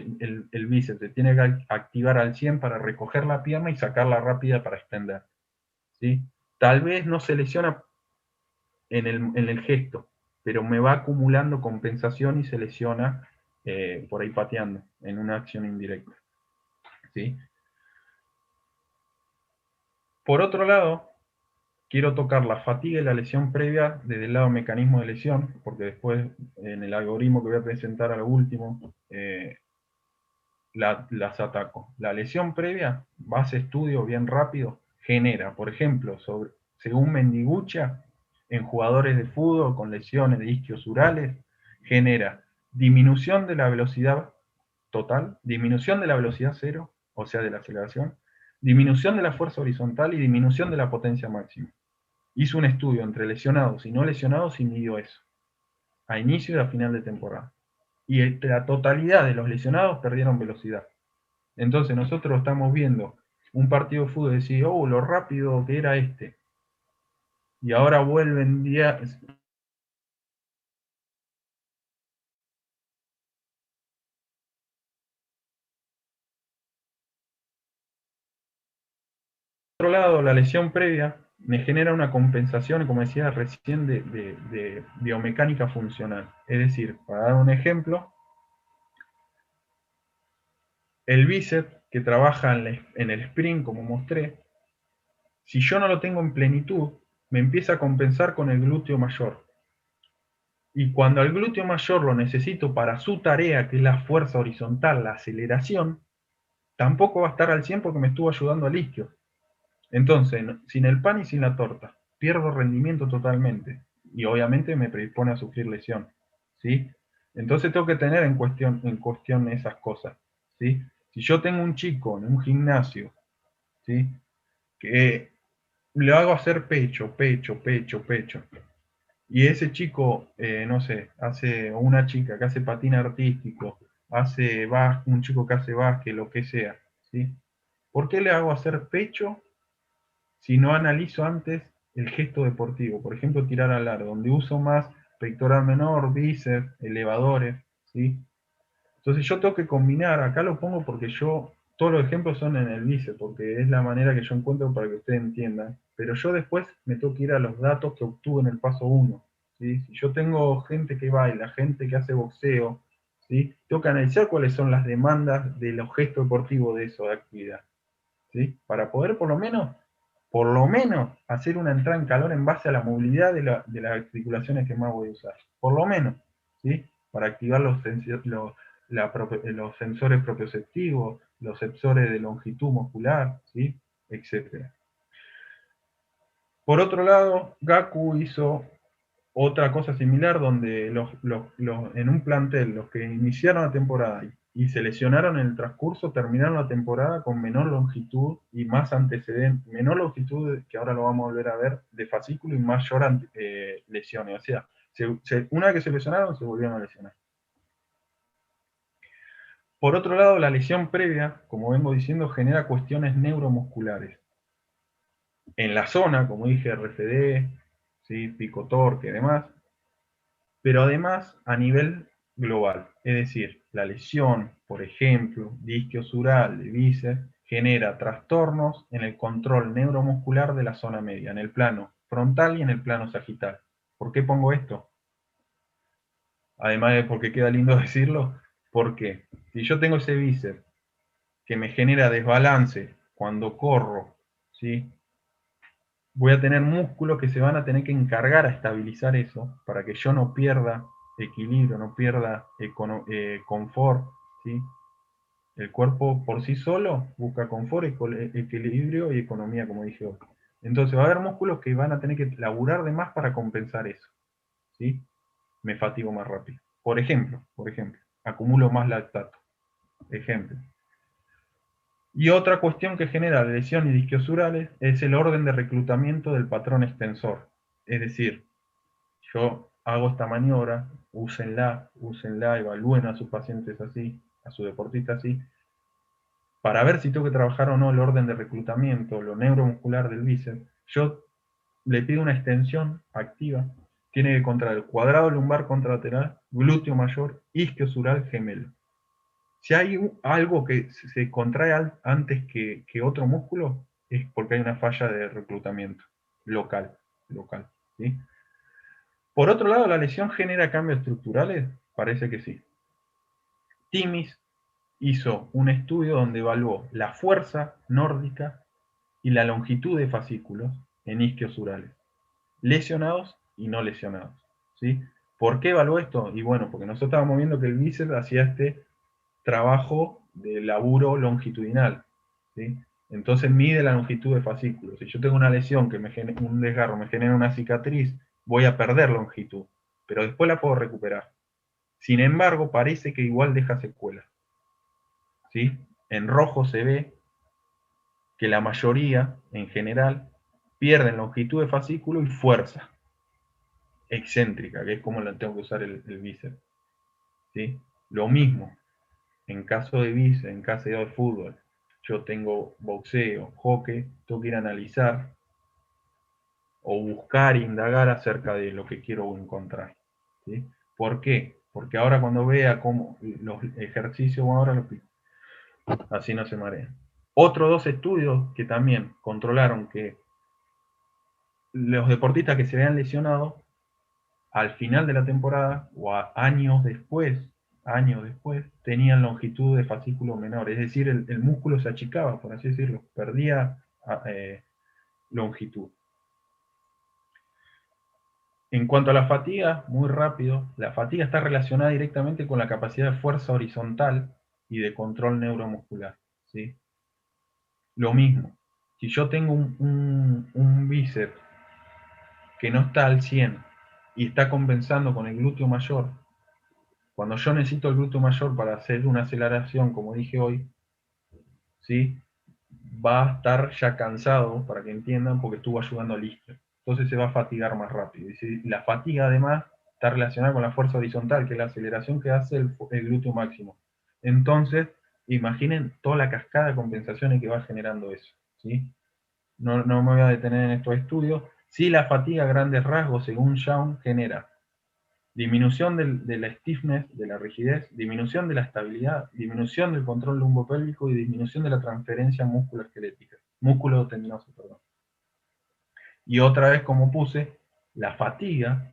A: el bíceps se tiene que activar al 100 para recoger la pierna y sacarla rápida para extender, ¿sí? Tal vez no se lesiona en el gesto, pero me va acumulando compensación y se lesiona por ahí pateando, en una acción indirecta, ¿sí? Por otro lado, quiero tocar la fatiga y la lesión previa desde el lado mecanismo de lesión, porque después en el algoritmo que voy a presentar al último, las ataco. La lesión previa, base estudio bien rápido, genera, por ejemplo, según Mendigucha, en jugadores de fútbol con lesiones de isquios urales, genera disminución de la velocidad total, disminución de la velocidad cero, o sea, de la aceleración, disminución de la fuerza horizontal y disminución de la potencia máxima. Hizo un estudio entre lesionados y no lesionados y midió eso, a inicio y a final de temporada. Y la totalidad de los lesionados perdieron velocidad. Entonces nosotros estamos viendo un partido de fútbol y decimos, oh, lo rápido que era este. Y ahora vuelven días. Por otro lado, la lesión previa me genera una compensación, como decía recién, de biomecánica funcional. Es decir, para dar un ejemplo, el bíceps que trabaja en el sprint, como mostré, si yo no lo tengo en plenitud, me empieza a compensar con el glúteo mayor. Y cuando al glúteo mayor lo necesito para su tarea, que es la fuerza horizontal, la aceleración, tampoco va a estar al 100 porque me estuvo ayudando al isquio. Entonces, sin el pan y sin la torta, pierdo rendimiento totalmente. Y obviamente me predispone a sufrir lesión, ¿sí? Entonces tengo que tener en cuestión esas cosas, ¿sí? Si yo tengo un chico en un gimnasio, ¿sí?, que le hago hacer pecho, pecho, pecho, pecho, y ese chico, no sé, o una chica que hace patín artístico, un chico que hace básquet, lo que sea, ¿sí? ¿Por qué le hago hacer pecho si no analizo antes el gesto deportivo? Por ejemplo, tirar al aro, donde uso más pectoral menor, bíceps, elevadores, ¿sí? Entonces yo tengo que combinar, acá lo pongo porque todos los ejemplos son en el bíceps, porque es la manera que yo encuentro para que ustedes entiendan, pero yo después me tengo que ir a los datos que obtuve en el paso 1, ¿sí? Si yo tengo gente que baila, gente que hace boxeo, ¿sí?, tengo que analizar cuáles son las demandas de los gestos deportivos de esa actividad, ¿sí?, para poder por lo menos hacer una entrada en calor en base a la movilidad de las articulaciones que más voy a usar, por lo menos, ¿sí?, para activar los sensores propioceptivos, los sensores de longitud muscular, ¿sí?, etc. Por otro lado, Gaku hizo otra cosa similar donde en un plantel, los que iniciaron la temporada y se lesionaron en el transcurso, terminaron la temporada con menor longitud y más antecedentes, menor longitud, que ahora lo vamos a volver a ver, de fascículo y mayor lesiones. O sea, una vez que se lesionaron, se volvieron a lesionar. Por otro lado, la lesión previa, como vengo diciendo, genera cuestiones neuromusculares. En la zona, como dije, RFD, ¿sí?, pico torque y demás, pero además a nivel global. Es decir, la lesión, por ejemplo, de isquiosural, de bíceps, genera trastornos en el control neuromuscular de la zona media, en el plano frontal y en el plano sagital. ¿Por qué pongo esto? Además de porque queda lindo decirlo, porque si yo tengo ese bíceps que me genera desbalance cuando corro, ¿sí?, voy a tener músculos que se van a tener que encargar a estabilizar eso para que yo no pierda equilibrio, no pierda confort, ¿sí? El cuerpo por sí solo busca confort, equilibrio y economía, como dije hoy. Entonces va a haber músculos que van a tener que laburar de más para compensar eso, ¿sí? Me fatigo más rápido. Por ejemplo, acumulo más lactato. Ejemplo. Y otra cuestión que genera lesiones isquiosurales es el orden de reclutamiento del patrón extensor. Es decir, yo hago esta maniobra, úsenla, evalúen a sus pacientes así, a su deportista así, para ver si tengo que trabajar o no el orden de reclutamiento, lo neuromuscular del bíceps. Yo le pido una extensión activa, tiene que contraer el cuadrado lumbar contralateral, glúteo mayor, isquiosural gemelo. Si hay algo que se contrae antes que otro músculo, es porque hay una falla de reclutamiento local, ¿sí? Por otro lado, ¿la lesión genera cambios estructurales? Parece que sí. Timis hizo un estudio donde evaluó la fuerza nórdica y la longitud de fascículos en isquios urales, lesionados y no lesionados, ¿sí? ¿Por qué evaluó esto? Y bueno, porque nosotros estábamos viendo que el bíceps hacía este trabajo de laburo longitudinal, ¿sí? Entonces mide la longitud de fascículos. Si yo tengo una lesión, que un desgarro me genera una cicatriz, voy a perder longitud, pero después la puedo recuperar. Sin embargo, parece que igual deja secuelas, ¿sí? En rojo se ve que la mayoría, en general, pierden longitud de fascículo y fuerza excéntrica, que es como la tengo que usar el bíceps, ¿sí? Lo mismo, en caso de bíceps, en caso de fútbol, yo tengo boxeo, hockey, tengo que ir a analizar o buscar, indagar acerca de lo que quiero encontrar, ¿sí? ¿Por qué? Porque ahora cuando vea cómo los ejercicios, ahora lo pico, así no se marean. Otros 2 estudios que también controlaron que los deportistas que se vean lesionados al final de la temporada o años después, tenían longitud de fascículo menor, es decir, el músculo se achicaba, por así decirlo, perdía longitud. En cuanto a la fatiga, muy rápido, la fatiga está relacionada directamente con la capacidad de fuerza horizontal y de control neuromuscular, ¿sí? Lo mismo, si yo tengo un bíceps que no está al 100 y está compensando con el glúteo mayor, cuando yo necesito el glúteo mayor para hacer una aceleración, como dije hoy, ¿sí? Va a estar ya cansado, para que entiendan, porque estuvo ayudando al isquio. Entonces se va a fatigar más rápido. Y la fatiga además está relacionada con la fuerza horizontal, que es la aceleración que hace el glúteo máximo. Entonces, imaginen toda la cascada de compensaciones que va generando eso, ¿sí? No me voy a detener en estos estudios. Sí, la fatiga a grandes rasgos, según Young, genera disminución de la stiffness, de la rigidez, disminución de la estabilidad, disminución del control lumbopélvico y disminución de la transferencia músculo-esquelética, músculo-tendinosa, perdón. Y otra vez, como puse, la fatiga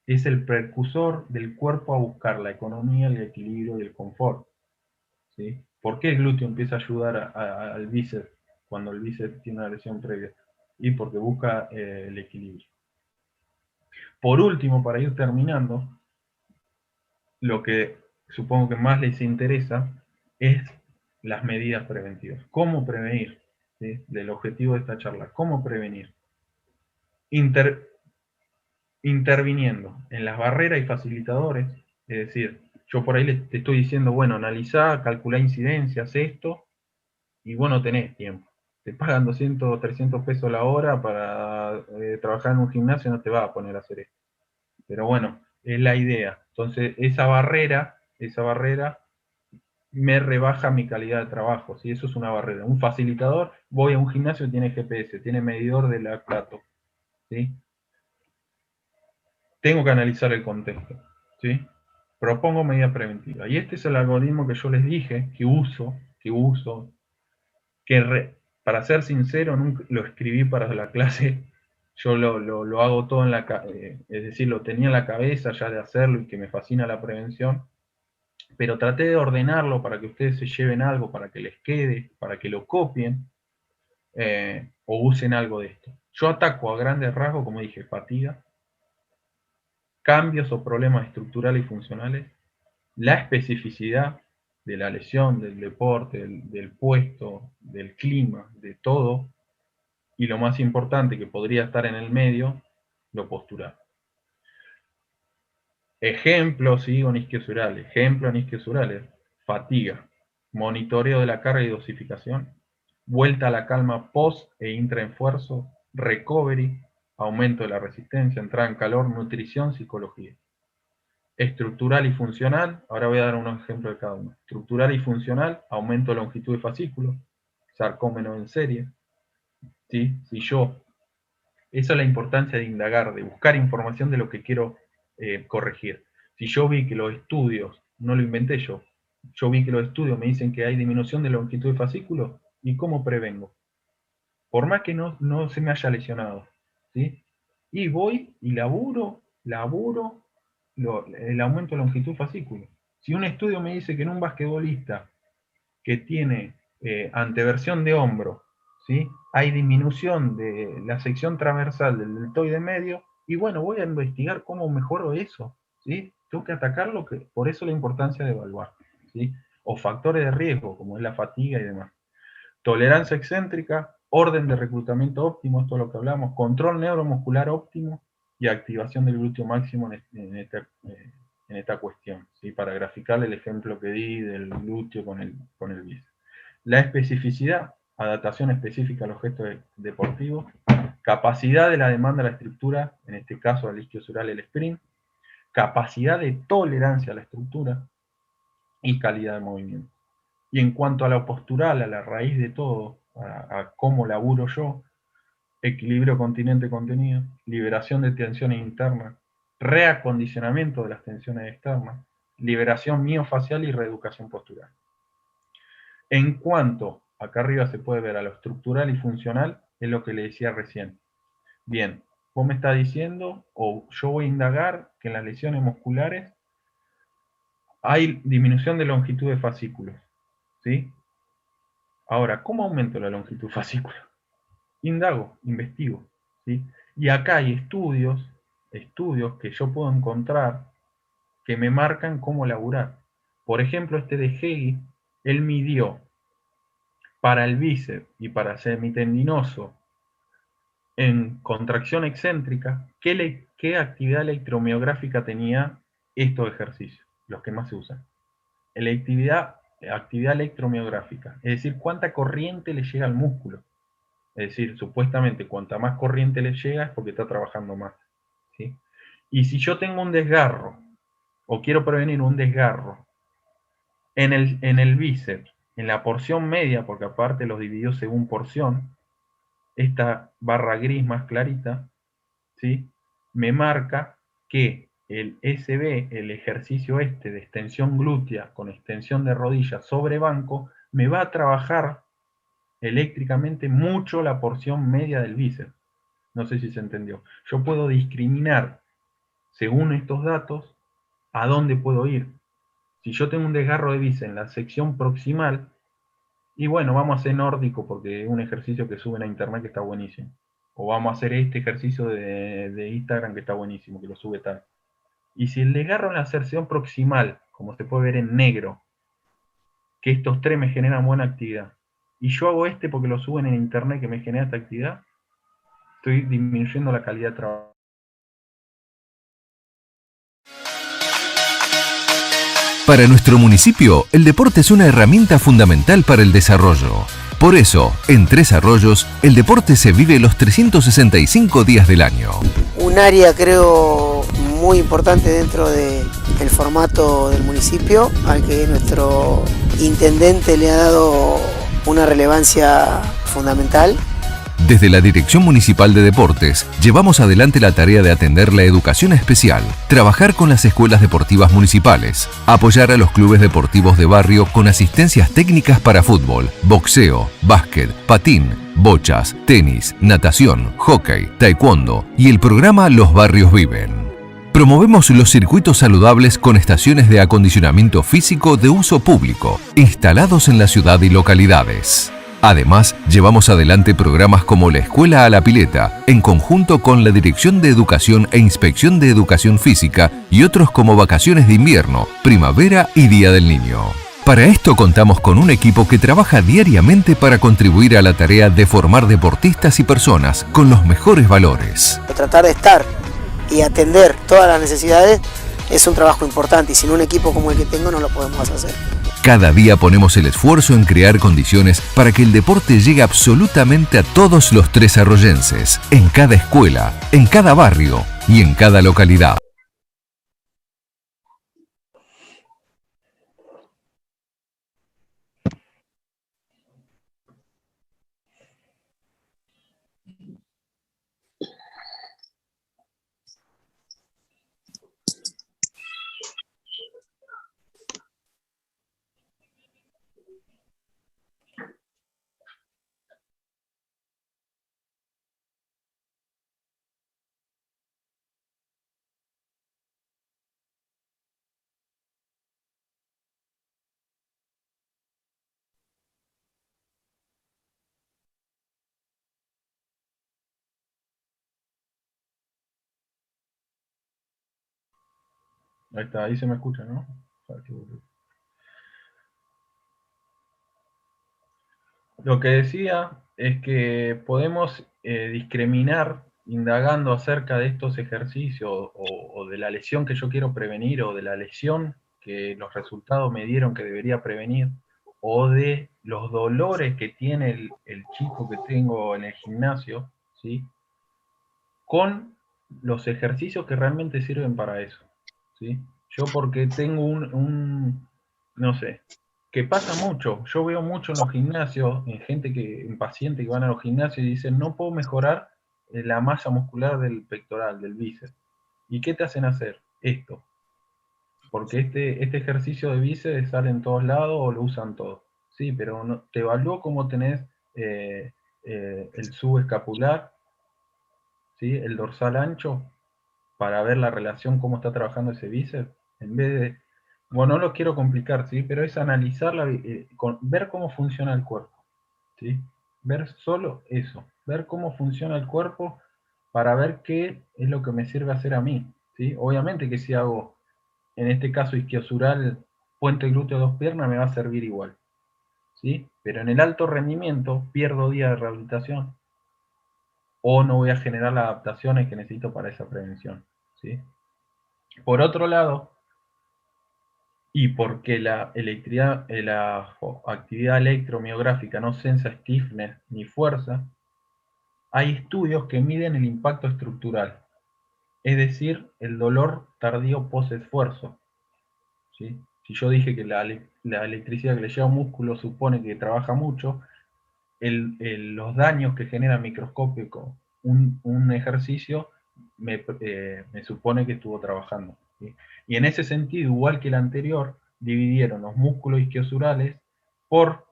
A: es el precursor del cuerpo a buscar la economía, el equilibrio y el confort, ¿sí? ¿Por qué el glúteo empieza a ayudar al bíceps cuando el bíceps tiene una lesión previa? Y porque busca el equilibrio. Por último, para ir terminando, lo que supongo que más les interesa es las medidas preventivas. ¿Cómo prevenir? ¿Sí? Del objetivo de esta charla. ¿Cómo prevenir? Interviniendo en las barreras y facilitadores, es decir, yo por ahí te estoy diciendo, bueno, analizá, calculá incidencias, esto, y vos no tenés tiempo. Te pagan 200 o 300 pesos la hora para trabajar en un gimnasio, no te va a poner a hacer esto. Pero bueno, es la idea. Entonces, esa barrera me rebaja mi calidad de trabajo, ¿sí? Eso es una barrera. Un facilitador, voy a un gimnasio y tiene GPS, tiene medidor de lactato, ¿sí? Tengo que analizar el contexto, ¿sí? Propongo medidas preventivas. Y este es el algoritmo que yo les dije, para ser sincero, nunca lo escribí para la clase, yo lo hago todo en es decir, lo tenía en la cabeza ya de hacerlo y que me fascina la prevención, pero traté de ordenarlo para que ustedes se lleven algo, para que les quede, para que lo copien o usen algo de esto. Yo ataco a grandes rasgos, como dije, fatiga, cambios o problemas estructurales y funcionales, la especificidad de la lesión, del deporte, del puesto, del clima, de todo, y lo más importante que podría estar en el medio, lo postural. Ejemplos, sí, en isquios urales, fatiga, monitoreo de la carga y dosificación, vuelta a la calma post e intraesfuerzo, recovery, aumento de la resistencia, entrada en calor, nutrición, psicología. Estructural y funcional, ahora voy a dar unos ejemplos de cada uno. Estructural y funcional, aumento de longitud de fascículo, sarcómeno en serie. ¿Sí? Esa es la importancia de indagar, de buscar información de lo que quiero corregir. Si yo vi que los estudios, no lo inventé yo, yo vi que los estudios me dicen que hay disminución de longitud de fascículo, ¿y cómo prevengo? Por más que no se me haya lesionado, ¿sí? Y voy y laburo el aumento de longitud de fascículo. Si un estudio me dice que en un basquetbolista que tiene anteversión de hombro, ¿sí? Hay disminución de la sección transversal del deltoide medio, y bueno, voy a investigar cómo mejoro eso, ¿sí? Tengo que atacarlo, por eso la importancia de evaluar, ¿sí? O factores de riesgo, como es la fatiga y demás. Tolerancia excéntrica, orden de reclutamiento óptimo, esto es lo que hablamos, control neuromuscular óptimo y activación del glúteo máximo en esta cuestión, ¿sí? Para graficar el ejemplo que di del glúteo con el bíceps. La especificidad, adaptación específica a los gestos deportivos, capacidad de la demanda de la estructura, en este caso al isquiosural el sprint, capacidad de tolerancia a la estructura y calidad de movimiento. Y en cuanto a lo postural, a la raíz de todo, a cómo laburo yo, equilibrio continente-contenido, liberación de tensiones internas, reacondicionamiento de las tensiones externas, liberación miofacial y reeducación postural. En cuanto, acá arriba se puede ver a lo estructural y funcional, es lo que le decía recién. Bien, vos me estás diciendo, o yo voy a indagar, que en las lesiones musculares hay disminución de longitud de fascículos, ¿sí? Ahora, ¿cómo aumento la longitud de fascículo? Indago, investigo, ¿sí? Y acá hay estudios que yo puedo encontrar que me marcan cómo laburar. Por ejemplo, este de Hegi, él midió para el bíceps y para semitendinoso en contracción excéntrica qué actividad electromiográfica tenía estos ejercicios, los que más se usan. Actividad electromiográfica, es decir, cuánta corriente le llega al músculo. Es decir, supuestamente cuanta más corriente le llega es porque está trabajando más, ¿sí? Y si yo tengo un desgarro, o quiero prevenir un desgarro, en el bíceps, en la porción media, porque aparte los dividió según porción, esta barra gris más clarita, ¿sí? Me marca que el SB, el ejercicio este de extensión glútea con extensión de rodilla sobre banco, me va a trabajar eléctricamente mucho la porción media del bíceps. No sé si se entendió. Yo puedo discriminar, según estos datos, a dónde puedo ir. Si yo tengo un desgarro de bíceps en la sección proximal, y bueno, vamos a hacer nórdico porque es un ejercicio que suben a internet que está buenísimo. O vamos a hacer este ejercicio de Instagram que está buenísimo, que lo sube tal. Y si el desgarro en la sección proximal, como se puede ver en negro, que estos tres me generan buena actividad, y yo hago este porque lo suben en internet que me genera esta actividad, estoy disminuyendo la calidad de trabajo.
C: Para nuestro municipio, el deporte es una herramienta fundamental para el desarrollo. Por eso, en Tres Arroyos, el deporte se vive los 365 días del año.
D: Un área creo muy importante dentro del formato del municipio, al que nuestro intendente le ha dado una relevancia fundamental.
C: Desde la Dirección Municipal de Deportes, llevamos adelante la tarea de atender la educación especial, trabajar con las escuelas deportivas municipales, apoyar a los clubes deportivos de barrio con asistencias técnicas para fútbol, boxeo, básquet, patín, bochas, tenis, natación, hockey, taekwondo y el programa Los Barrios Viven. Promovemos los circuitos saludables con estaciones de acondicionamiento físico de uso público, instalados en la ciudad y localidades. Además, llevamos adelante programas como la Escuela a la Pileta, en conjunto con la Dirección de Educación e Inspección de Educación Física y otros como Vacaciones de Invierno, Primavera y Día del Niño. Para esto contamos con un equipo que trabaja diariamente para contribuir a la tarea de formar deportistas y personas con los mejores valores.
D: Tratar de estar y atender todas las necesidades es un trabajo importante y sin un equipo como el que tengo no lo podemos hacer.
C: Cada día ponemos el esfuerzo en crear condiciones para que el deporte llegue absolutamente a todos los tresarroyenses, en cada escuela, en cada barrio y en cada localidad.
A: Ahí está, ahí se me escucha, ¿no? Lo que decía es que podemos discriminar indagando acerca de estos ejercicios o de la lesión que yo quiero prevenir o de la lesión que los resultados me dieron que debería prevenir o de los dolores que tiene el chico que tengo en el gimnasio, ¿sí? Con los ejercicios que realmente sirven para eso, ¿sí? Yo porque tengo no sé, que pasa mucho, yo veo mucho en los gimnasios, en pacientes que van a los gimnasios y dicen, no puedo mejorar la masa muscular del pectoral, del bíceps. ¿Y qué te hacen hacer? Esto. Porque este ejercicio de bíceps sale en todos lados o lo usan todos. Sí, pero no, te evalúo cómo tenés el subescapular, ¿sí? El dorsal ancho, para ver la relación, cómo está trabajando ese bíceps, en vez de, bueno, no lo quiero complicar, ¿sí? Pero es analizar, ver cómo funciona el cuerpo, ¿sí? Ver solo eso, ver cómo funciona el cuerpo para ver qué es lo que me sirve hacer a mí, ¿sí? Obviamente que si hago, en este caso isquiosural, puente glúteo dos piernas, me va a servir igual, ¿sí? Pero en el alto rendimiento pierdo días de rehabilitación o no voy a generar las adaptaciones que necesito para esa prevención, ¿sí? Por otro lado, y porque la actividad electromiográfica no sensa stiffness ni fuerza, hay estudios que miden el impacto estructural, es decir, el dolor tardío post-esfuerzo, ¿sí? Si yo dije que la electricidad que le lleva a un músculo supone que trabaja mucho, los daños que genera microscópico un ejercicio me supone que estuvo trabajando, ¿sí? Y en ese sentido, igual que el anterior, dividieron los músculos isquiosurales por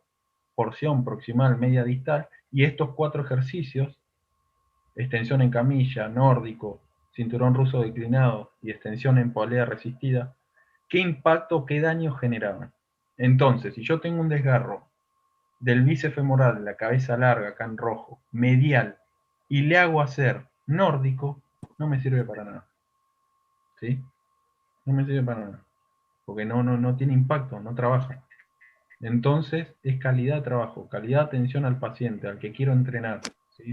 A: porción proximal, media, distal, y estos 4 ejercicios, extensión en camilla, nórdico, cinturón ruso declinado y extensión en polea resistida, ¿qué impacto, qué daño generaban? Entonces, si yo tengo un desgarro del bíceps femoral, de la cabeza larga, acá en rojo, medial, y le hago hacer nórdico, no me sirve para nada, ¿sí? No me sirve para nada, porque no tiene impacto, no trabaja. Entonces, es calidad de trabajo, calidad de atención al paciente, al que quiero entrenar, ¿sí?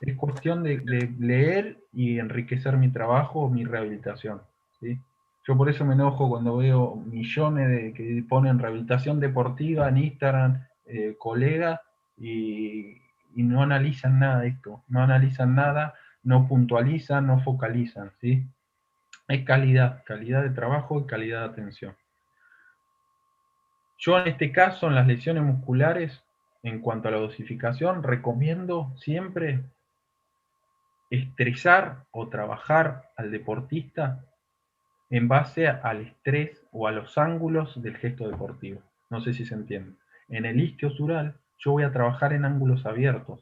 A: Es cuestión de leer y enriquecer mi trabajo, mi rehabilitación, ¿sí? Yo por eso me enojo cuando veo millones que ponen rehabilitación deportiva en Instagram, colegas, y no analizan nada de esto, no analizan nada, no puntualizan, no focalizan, ¿sí? Es calidad de trabajo y calidad de atención. Yo en este caso, en las lesiones musculares, en cuanto a la dosificación, recomiendo siempre estresar o trabajar al deportista en base al estrés o a los ángulos del gesto deportivo. No sé si se entiende. En el isquiosural yo voy a trabajar en ángulos abiertos,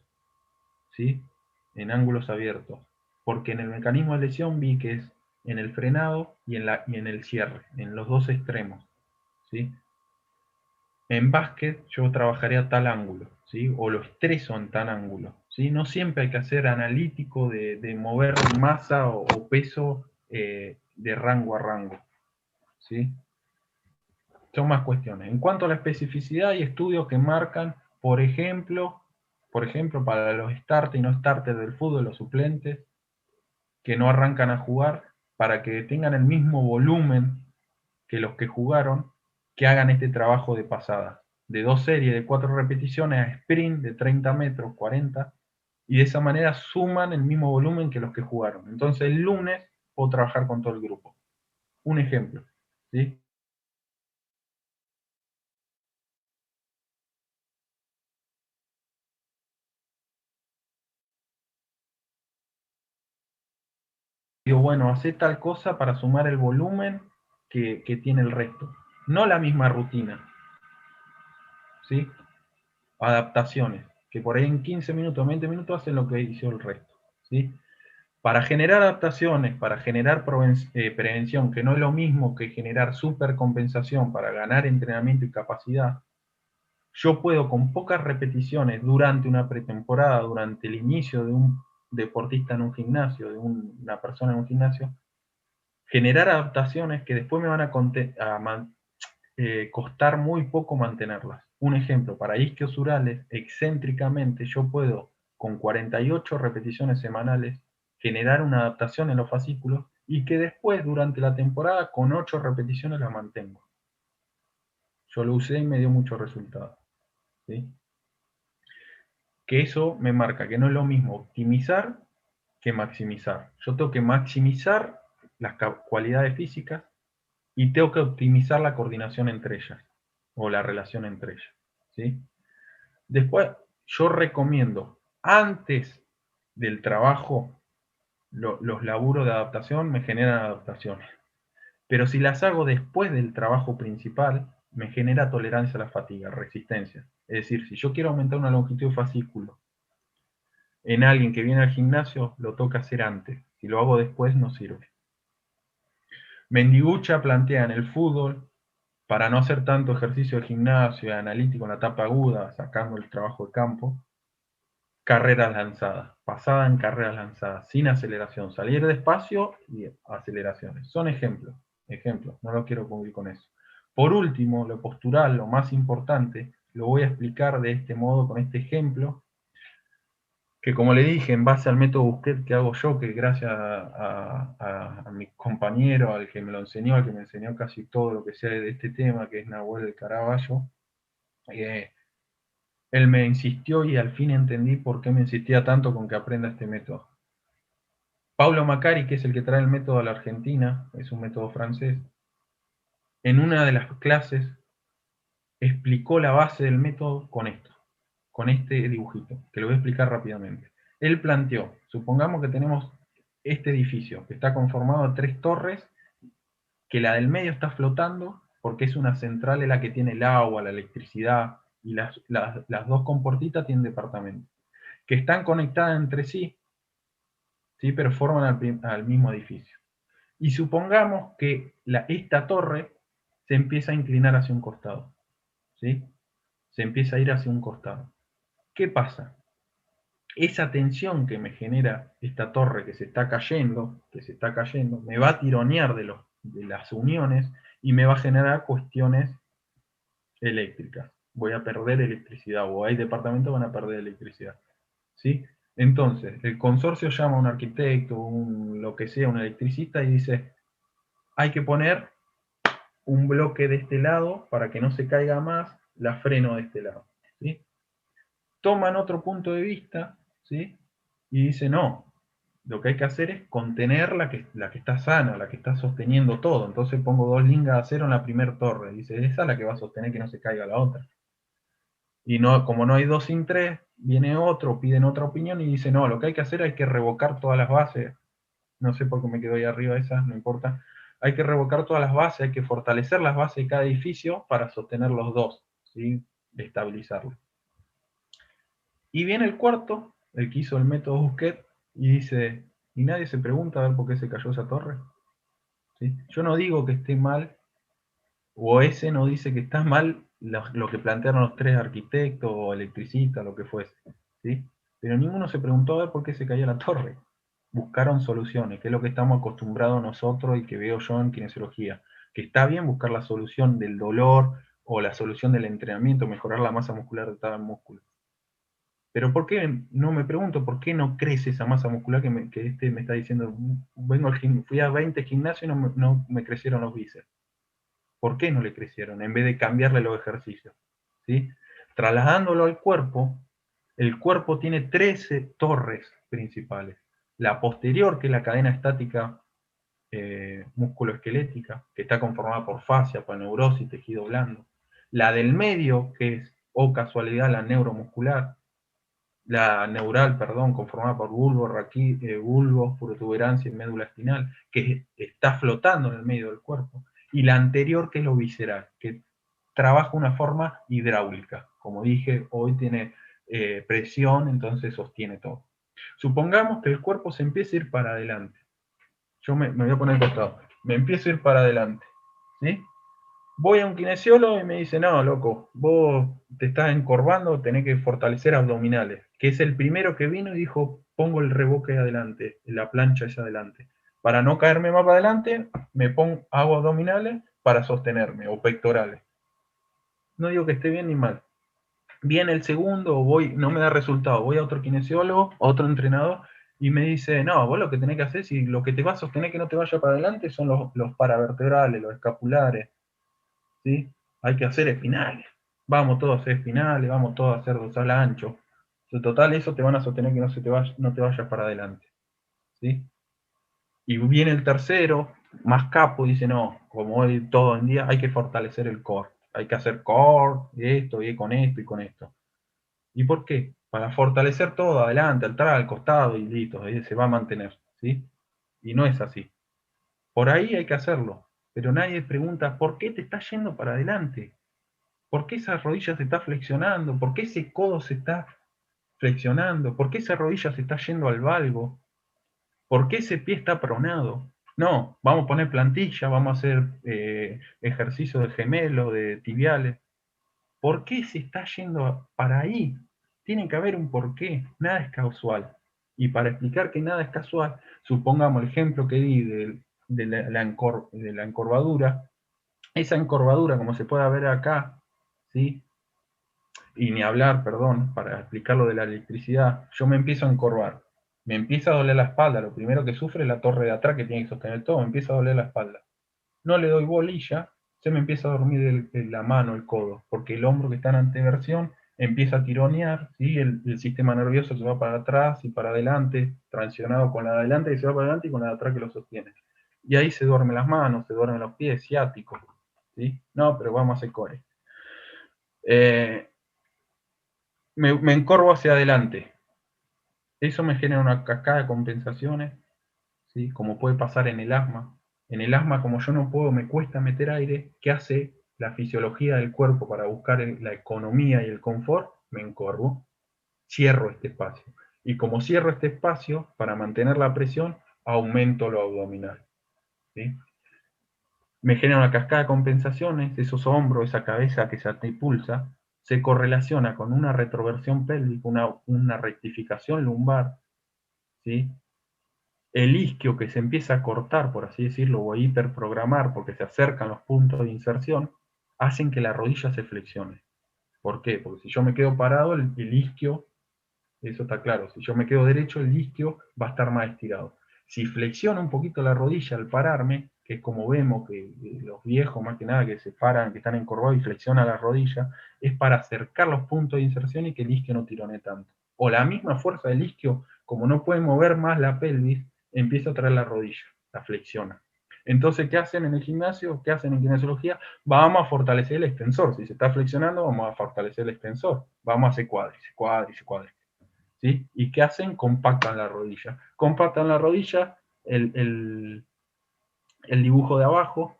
A: ¿sí? En ángulos abiertos. Porque en el mecanismo de lesión vi que es en el frenado y en el cierre, en los dos extremos, ¿sí? En básquet yo trabajaría a tal ángulo, ¿sí? O lo estreso en tal ángulo, ¿sí? No siempre hay que hacer analítico de mover masa o peso de rango a rango, ¿sí? Son más cuestiones. En cuanto a la especificidad, hay estudios que marcan, por ejemplo, para los starters y no starters del fútbol, los suplentes, que no arrancan a jugar, para que tengan el mismo volumen que los que jugaron, que hagan este trabajo de pasada, de 2 series de 4 repeticiones a sprint de 30 metros, 40, y de esa manera suman el mismo volumen que los que jugaron. Entonces el lunes puedo trabajar con todo el grupo. Un ejemplo, ¿sí? Digo, bueno, hace tal cosa para sumar el volumen que tiene el resto. No la misma rutina. ¿sí? Adaptaciones, que por ahí en 15 minutos, 20 minutos hacen lo que hizo el resto, ¿sí? Para generar adaptaciones, para generar prevención, que no es lo mismo que generar supercompensación para ganar entrenamiento y capacidad, yo puedo con pocas repeticiones durante una pretemporada, durante el inicio de un deportista en un gimnasio, de una persona en un gimnasio, generar adaptaciones que después me van a costar muy poco mantenerlas. Un ejemplo, para isquios urales, excéntricamente yo puedo, con 48 repeticiones semanales, generar una adaptación en los fascículos y que después, durante la temporada, con 8 repeticiones la mantengo. Yo lo usé y me dio muchos resultados, ¿sí? Que eso me marca que no es lo mismo optimizar que maximizar. Yo tengo que maximizar las cualidades físicas y tengo que optimizar la coordinación entre ellas, o la relación entre ellas, ¿sí? Después, yo recomiendo, antes del trabajo, los laburos de adaptación me generan adaptaciones. Pero si las hago después del trabajo principal, me genera tolerancia a la fatiga, resistencia. Es decir, si yo quiero aumentar una longitud de fascículo en alguien que viene al gimnasio, lo toca hacer antes. Si lo hago después, no sirve. Mendigucha plantea en el fútbol, para no hacer tanto ejercicio de gimnasio analítico en la etapa aguda, sacando el trabajo de campo, carreras lanzadas, pasada en carreras lanzadas, sin aceleración, salir despacio y aceleraciones. Son ejemplos, no lo quiero cubrir con eso. Por último, lo postural, lo más importante, lo voy a explicar de este modo, con este ejemplo, que como le dije, en base al método Busquet que hago yo, que gracias a mi compañero, al que me lo enseñó, al que me enseñó casi todo lo que sé de este tema, que es Nahuel de Caraballo, él me insistió y al fin entendí por qué me insistía tanto con que aprenda este método. Paulo Macari, que es el que trae el método a la Argentina, es un método francés, en una de las clases explicó la base del método con esto, con este dibujito, que lo voy a explicar rápidamente. Él planteó, supongamos que tenemos este edificio, que está conformado de 3 torres, que la del medio está flotando, porque es una central en la que tiene el agua, la electricidad, y las 2 comportitas tienen departamento, que están conectadas entre sí, ¿sí? Pero forman al mismo edificio. Y supongamos que esta torre se empieza a inclinar hacia un costado, ¿sí? Se empieza a ir hacia un costado. ¿Qué pasa? Esa tensión que me genera esta torre que se está cayendo, me va a tironear de las uniones y me va a generar cuestiones eléctricas. Voy a perder electricidad, o hay departamentos que van a perder electricidad, ¿sí? Entonces, el consorcio llama a un arquitecto, lo que sea, un electricista, y dice, hay que poner un bloque de este lado para que no se caiga más, la freno de este lado, ¿sí? Toman otro punto de vista, ¿sí? Y dice, no, lo que hay que hacer es contener la que está sana, la que está sosteniendo todo. Entonces pongo 2 lingas de acero en la primera torre. Dice, esa es la que va a sostener que no se caiga la otra. Y no, como no hay 2 sin 3, viene otro, piden otra opinión y dice, no, lo que hay que hacer hay que revocar todas las bases. No sé por qué me quedó ahí arriba esa, no importa. Hay que revocar todas las bases, hay que fortalecer las bases de cada edificio para sostener los 2, ¿sí? Estabilizarlo. Y viene el cuarto, el que hizo el método Busquet, y dice, y nadie se pregunta a ver por qué se cayó esa torre. ¿Sí? Yo no digo que esté mal, o ese no dice que está mal lo que plantearon los 3 arquitectos, o electricistas, lo que fuese, ¿sí? Pero ninguno se preguntó a ver por qué se cayó la torre. Buscaron soluciones, que es lo que estamos acostumbrados nosotros y que veo yo en kinesiología. Que está bien buscar la solución del dolor, o la solución del entrenamiento, mejorar la masa muscular de tal músculo. Pero ¿por qué no me pregunto por qué no crece esa masa muscular que me está diciendo? Fui a 20 gimnasios y no me crecieron los bíceps. ¿Por qué no le crecieron? En vez de cambiarle los ejercicios, ¿sí? Trasladándolo al cuerpo, el cuerpo tiene 13 torres principales. La posterior, que es la cadena estática musculoesquelética, que está conformada por fascia, paneurosis, tejido blando. La del medio, que es, casualidad, la neuromuscular. La neural, perdón, conformada por bulbos, protuberancia y médula espinal, que está flotando en el medio del cuerpo. Y la anterior, que es lo visceral, que trabaja una forma hidráulica. Como dije, hoy tiene presión, entonces sostiene todo. Supongamos que el cuerpo se empieza a ir para adelante. Yo me voy a poner al costado. Me empiezo a ir para adelante. ¿Sí? Voy a un kinesiólogo y me dice, no, loco, vos te estás encorvando, tenés que fortalecer abdominales. Que es el primero que vino y dijo, pongo el reboque adelante, la plancha es adelante. Para no caerme más para adelante, hago abdominales para sostenerme, o pectorales. No digo que esté bien ni mal. Viene el segundo, no me da resultado, voy a otro kinesiólogo, a otro entrenador, y me dice, no, vos lo que tenés que hacer, si lo que te va a sostener que no te vaya para adelante son los paravertebrales, los escapulares, ¿sí? Hay que hacer espinales. Vamos todos a hacer espinales, vamos todos a hacer dorsal ancho. En total, eso te van a sostener que no te vayas para adelante, ¿sí? Y viene el tercero, más capo, dice, no, como hoy todo en día, hay que fortalecer el core. Hay que hacer core, esto, y con esto, y con esto. ¿Y por qué? Para fortalecer todo, adelante, atrás, al costado, y listo, ahí se va a mantener, ¿sí? Y no es así. Por ahí hay que hacerlo, pero nadie pregunta, ¿por qué te estás yendo para adelante? ¿Por qué esa rodilla se está flexionando? ¿Por qué ese codo se está flexionando? ¿Por qué esa rodilla se está yendo al valgo? ¿Por qué ese pie está pronado? No, vamos a poner plantilla, vamos a hacer ejercicio de gemelo, de tibiales. ¿Por qué se está yendo para ahí? Tiene que haber un porqué, nada es casual. Y para explicar que nada es casual, supongamos el ejemplo que di de la encorvadura. Esa encorvadura, como se puede ver acá, ¿sí? Y ni hablar, perdón, para explicar lo de la electricidad, yo me empiezo a encorvar, me empieza a doler la espalda, lo primero que sufre es la torre de atrás que tiene que sostener todo, me empieza a doler la espalda. No le doy bolilla, se me empieza a dormir la mano, el codo, porque el hombro que está en anteversión empieza a tironear, ¿sí? El sistema nervioso se va para atrás y para adelante, transicionado con la de adelante que se va para adelante y con la de atrás que lo sostiene. Y ahí se duermen las manos, se duermen los pies, ciáticos, ¿sí? No, pero vamos a hacer core. Me encorvo hacia adelante. Eso me genera una cascada de compensaciones, ¿sí? Como puede pasar en el asma. En el asma, como yo no puedo, me cuesta meter aire, ¿qué hace la fisiología del cuerpo para buscar la economía y el confort? Me encorvo, cierro este espacio. Y como cierro este espacio, para mantener la presión, aumento lo abdominal, ¿sí? Me genera una cascada de compensaciones, esos hombros, esa cabeza que se impulsa, se correlaciona con una retroversión pélvica, una rectificación lumbar, ¿sí? El isquio que se empieza a cortar, por así decirlo, o a hiperprogramar, porque se acercan los puntos de inserción, hacen que la rodilla se flexione. ¿Por qué? Porque si yo me quedo parado, el isquio, eso está claro, si yo me quedo derecho, el isquio va a estar más estirado. Si flexiono un poquito la rodilla al pararme, que es como vemos que los viejos más que nada que se paran, que están encorvados y flexionan la rodilla, es para acercar los puntos de inserción y que el isquio no tirone tanto. O la misma fuerza del isquio, como no puede mover más la pelvis, empieza a traer la rodilla, la flexiona. Entonces, ¿qué hacen en el gimnasio? ¿Qué hacen en kinesiología? Vamos a fortalecer el extensor. Si se está flexionando, vamos a fortalecer el extensor. Vamos a hacer cuádriceps. ¿Sí? ¿Y qué hacen? Compactan la rodilla. Compactan la rodilla, el dibujo de abajo,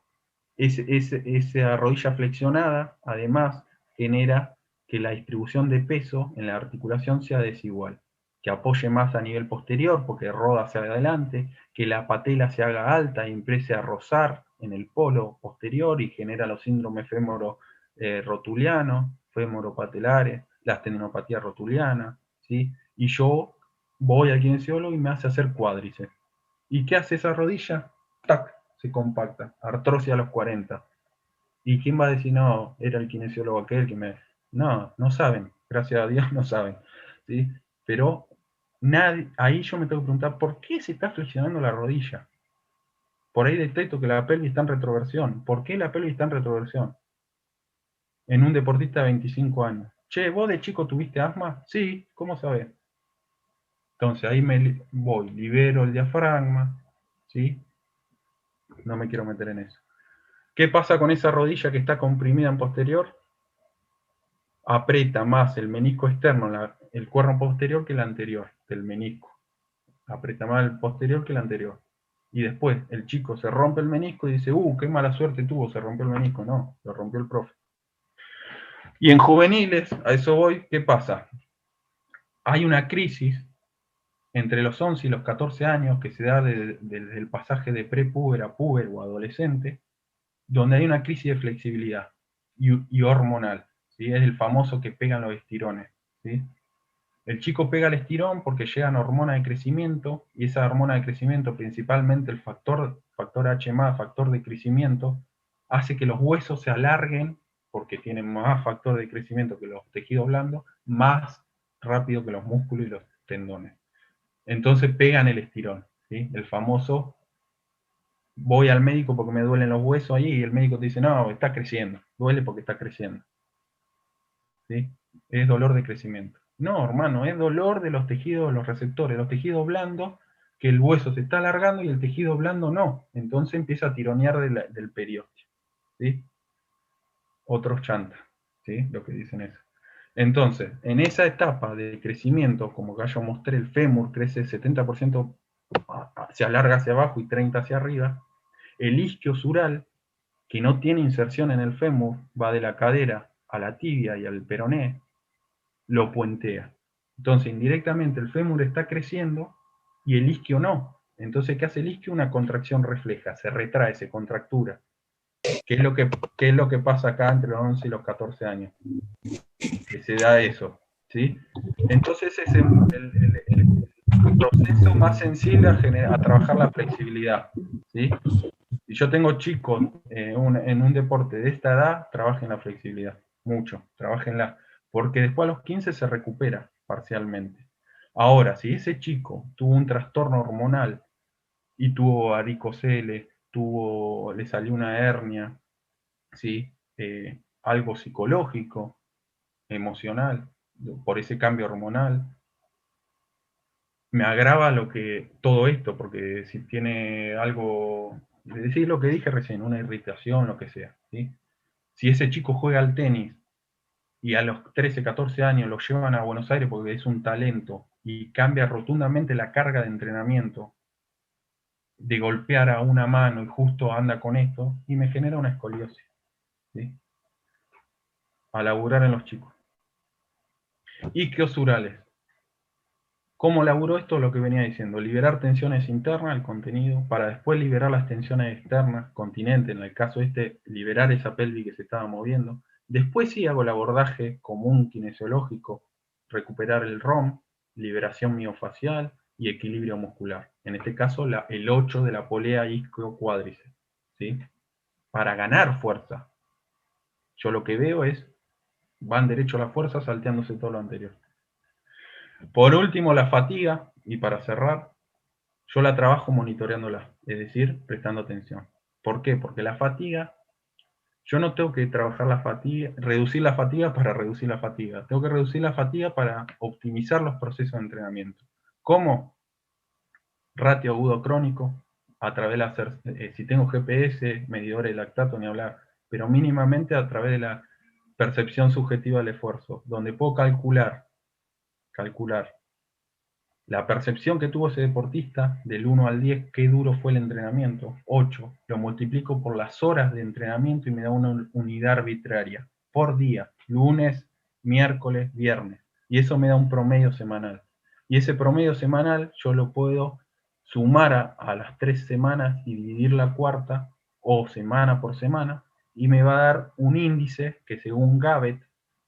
A: esa rodilla flexionada, además, genera que la distribución de peso en la articulación sea desigual, que apoye más a nivel posterior, porque roda hacia adelante, que la patela se haga alta y empiece a rozar en el polo posterior y genera los síndromes fémoro-rotulianos, fémoro-patelares, las tendinopatías rotulianas, ¿sí? Y yo voy al kinesiólogo y me hace hacer cuádriceps. ¿Y qué hace esa rodilla? ¡Tac! Se compacta. Artrosis a los 40. ¿Y quién va a decir, no, era el kinesiólogo aquel que me... No, no saben. Gracias a Dios no saben, ¿sí? Pero nadie, ahí yo me tengo que preguntar, ¿por qué se está flexionando la rodilla? Por ahí detecto que la pelvis está en retroversión. ¿Por qué la pelvis está en retroversión? En un deportista de 25 años. Che, ¿vos de chico tuviste asma? Sí, ¿cómo sabés? Entonces ahí me voy, libero el diafragma, ¿sí? No me quiero meter en eso. ¿Qué pasa con esa rodilla que está comprimida en posterior? Aprieta más el menisco externo, el cuerno posterior que el anterior del menisco. Aprieta más el posterior que el anterior. Y después el chico se rompe el menisco y dice, qué mala suerte tuvo, se rompió el menisco. No, lo rompió el profe. Y en juveniles, a eso voy, ¿qué pasa? Hay una crisis entre los 11 y los 14 años que se da desde el pasaje de prepúber a púber o adolescente, donde hay una crisis de flexibilidad y hormonal, ¿sí? Es el famoso que pegan los estirones, ¿sí? El chico pega el estirón porque llegan hormonas de crecimiento, y esa hormona de crecimiento, principalmente el factor H+, factor de crecimiento, hace que los huesos se alarguen, porque tienen más factor de crecimiento que los tejidos blandos, más rápido que los músculos y los tendones. Entonces pegan el estirón, ¿sí? El famoso, voy al médico porque me duelen los huesos ahí, y el médico te dice, no, está creciendo, duele porque está creciendo, ¿sí? Es dolor de crecimiento. No, hermano, es dolor de los tejidos, los receptores, los tejidos blandos, que el hueso se está alargando y el tejido blando no. Entonces empieza a tironear del periósteo, ¿sí? Otros chantas, ¿sí? Lo que dicen eso. Entonces, en esa etapa de crecimiento, como que yo mostré, el fémur crece 70%, se alarga hacia abajo y 30% hacia arriba. El isquio sural, que no tiene inserción en el fémur, va de la cadera a la tibia y al peroné, lo puentea. Entonces, indirectamente el fémur está creciendo y el isquio no. Entonces, ¿qué hace el isquio? Una contracción refleja, se retrae, se contractura. ¿Qué es lo que pasa acá entre los 11 y los 14 años? Que se da eso, ¿sí? Entonces es el proceso más sensible a trabajar la flexibilidad, ¿sí? Si yo tengo chicos en un deporte de esta edad, trabajen la flexibilidad, mucho, trabajenla, porque después a los 15 se recupera parcialmente. Ahora, si ese chico tuvo un trastorno hormonal y tuvo varicocele, le salió una hernia, ¿sí? Algo psicológico, emocional, por ese cambio hormonal, me agrava todo esto, porque si tiene algo, decir lo que dije recién, una irritación, lo que sea, ¿sí? Si ese chico juega al tenis y a los 13, 14 años lo llevan a Buenos Aires porque es un talento y cambia rotundamente la carga de entrenamiento, de golpear a una mano y justo anda con esto, y me genera una escoliosis, ¿sí? A laburar en los chicos. Isquiosurales. ¿Cómo laburo esto? Lo que venía diciendo, liberar tensiones internas, el contenido, para después liberar las tensiones externas, continente, en el caso liberar esa pelvis que se estaba moviendo. Después sí hago el abordaje común kinesiológico, recuperar el ROM, liberación miofacial y equilibrio muscular. En este caso, el 8 de la polea isquio-cuádriceps, ¿sí? Para ganar fuerza. Yo lo que veo es, van derecho a la fuerza salteándose todo lo anterior. Por último, la fatiga, y para cerrar, yo la trabajo monitoreándola, es decir, prestando atención. ¿Por qué? Porque la fatiga, yo no tengo que trabajar la fatiga, reducir la fatiga para reducir la fatiga. Tengo que reducir la fatiga para optimizar los procesos de entrenamiento. ¿Cómo? Ratio agudo crónico, a través de hacer, si tengo GPS, medidores de lactato, ni hablar, pero mínimamente a través de la percepción subjetiva del esfuerzo, donde puedo calcular la percepción que tuvo ese deportista del 1 al 10, qué duro fue el entrenamiento, 8, lo multiplico por las horas de entrenamiento y me da una unidad arbitraria por día, lunes, miércoles, viernes, y eso me da un promedio semanal. Y ese promedio semanal yo lo puedo sumar a las 3 semanas y dividir la cuarta, o semana por semana, y me va a dar un índice que, según Gabbett,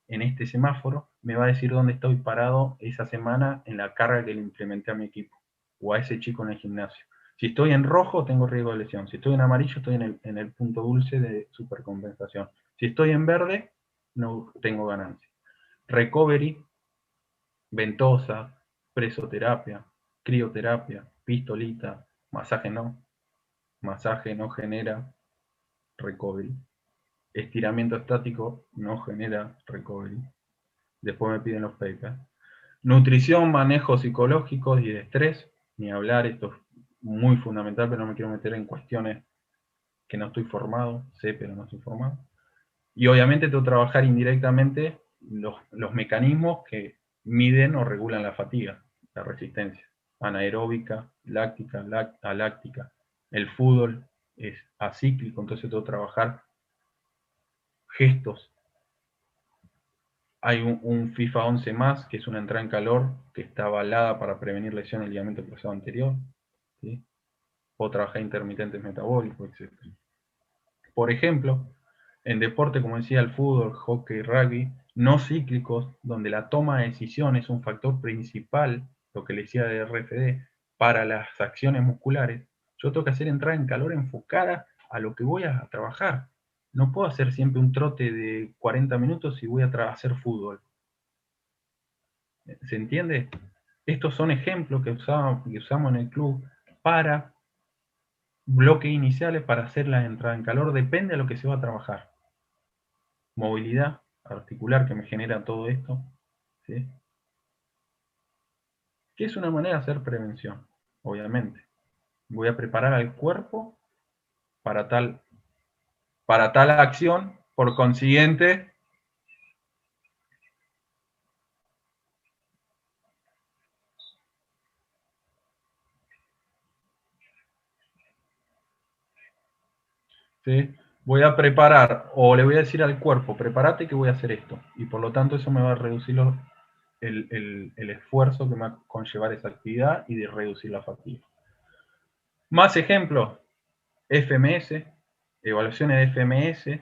A: en este semáforo, me va a decir dónde estoy parado esa semana en la carga que le implementé a mi equipo o a ese chico en el gimnasio. Si estoy en rojo, tengo riesgo de lesión. Si estoy en amarillo, estoy en el punto dulce de supercompensación. Si estoy en verde, no tengo ganancia. Recovery, ventosa, presoterapia, crioterapia, pistolita, masaje no genera recovery. Estiramiento estático no genera recovery. Después me piden los papers. Nutrición, manejo psicológico y de estrés, ni hablar, esto es muy fundamental, pero no me quiero meter en cuestiones que no estoy formado, sé, pero no estoy formado. Y obviamente tengo que trabajar indirectamente los mecanismos que miden o regulan la fatiga, la resistencia, anaeróbica, láctica, aláctica. El fútbol es acíclico, entonces tengo que trabajar gestos Hay un FIFA 11 más, que es una entrada en calor, que está avalada para prevenir lesión del ligamento cruzado anterior, ¿sí? O trabajar intermitentes metabólicos, etc. Por ejemplo, en deporte, como decía, el fútbol, hockey, rugby, no cíclicos, donde la toma de decisión es un factor principal, lo que le decía de RFD, para las acciones musculares, yo tengo que hacer entrada en calor enfocada a lo que voy a trabajar. No puedo hacer siempre un trote de 40 minutos si voy a hacer fútbol. ¿Se entiende? Estos son ejemplos que usamos en el club para bloques iniciales, para hacer la entrada en calor, depende de lo que se va a trabajar. Movilidad articular que me genera todo esto, ¿sí? Que es una manera de hacer prevención, obviamente. Voy a preparar al cuerpo para tal acción, por consiguiente, ¿sí? Voy a preparar, o le voy a decir al cuerpo, prepárate que voy a hacer esto, y por lo tanto eso me va a reducir el esfuerzo que me va a conllevar esa actividad y de reducir la fatiga. Más ejemplos, FMS, evaluaciones de FMS,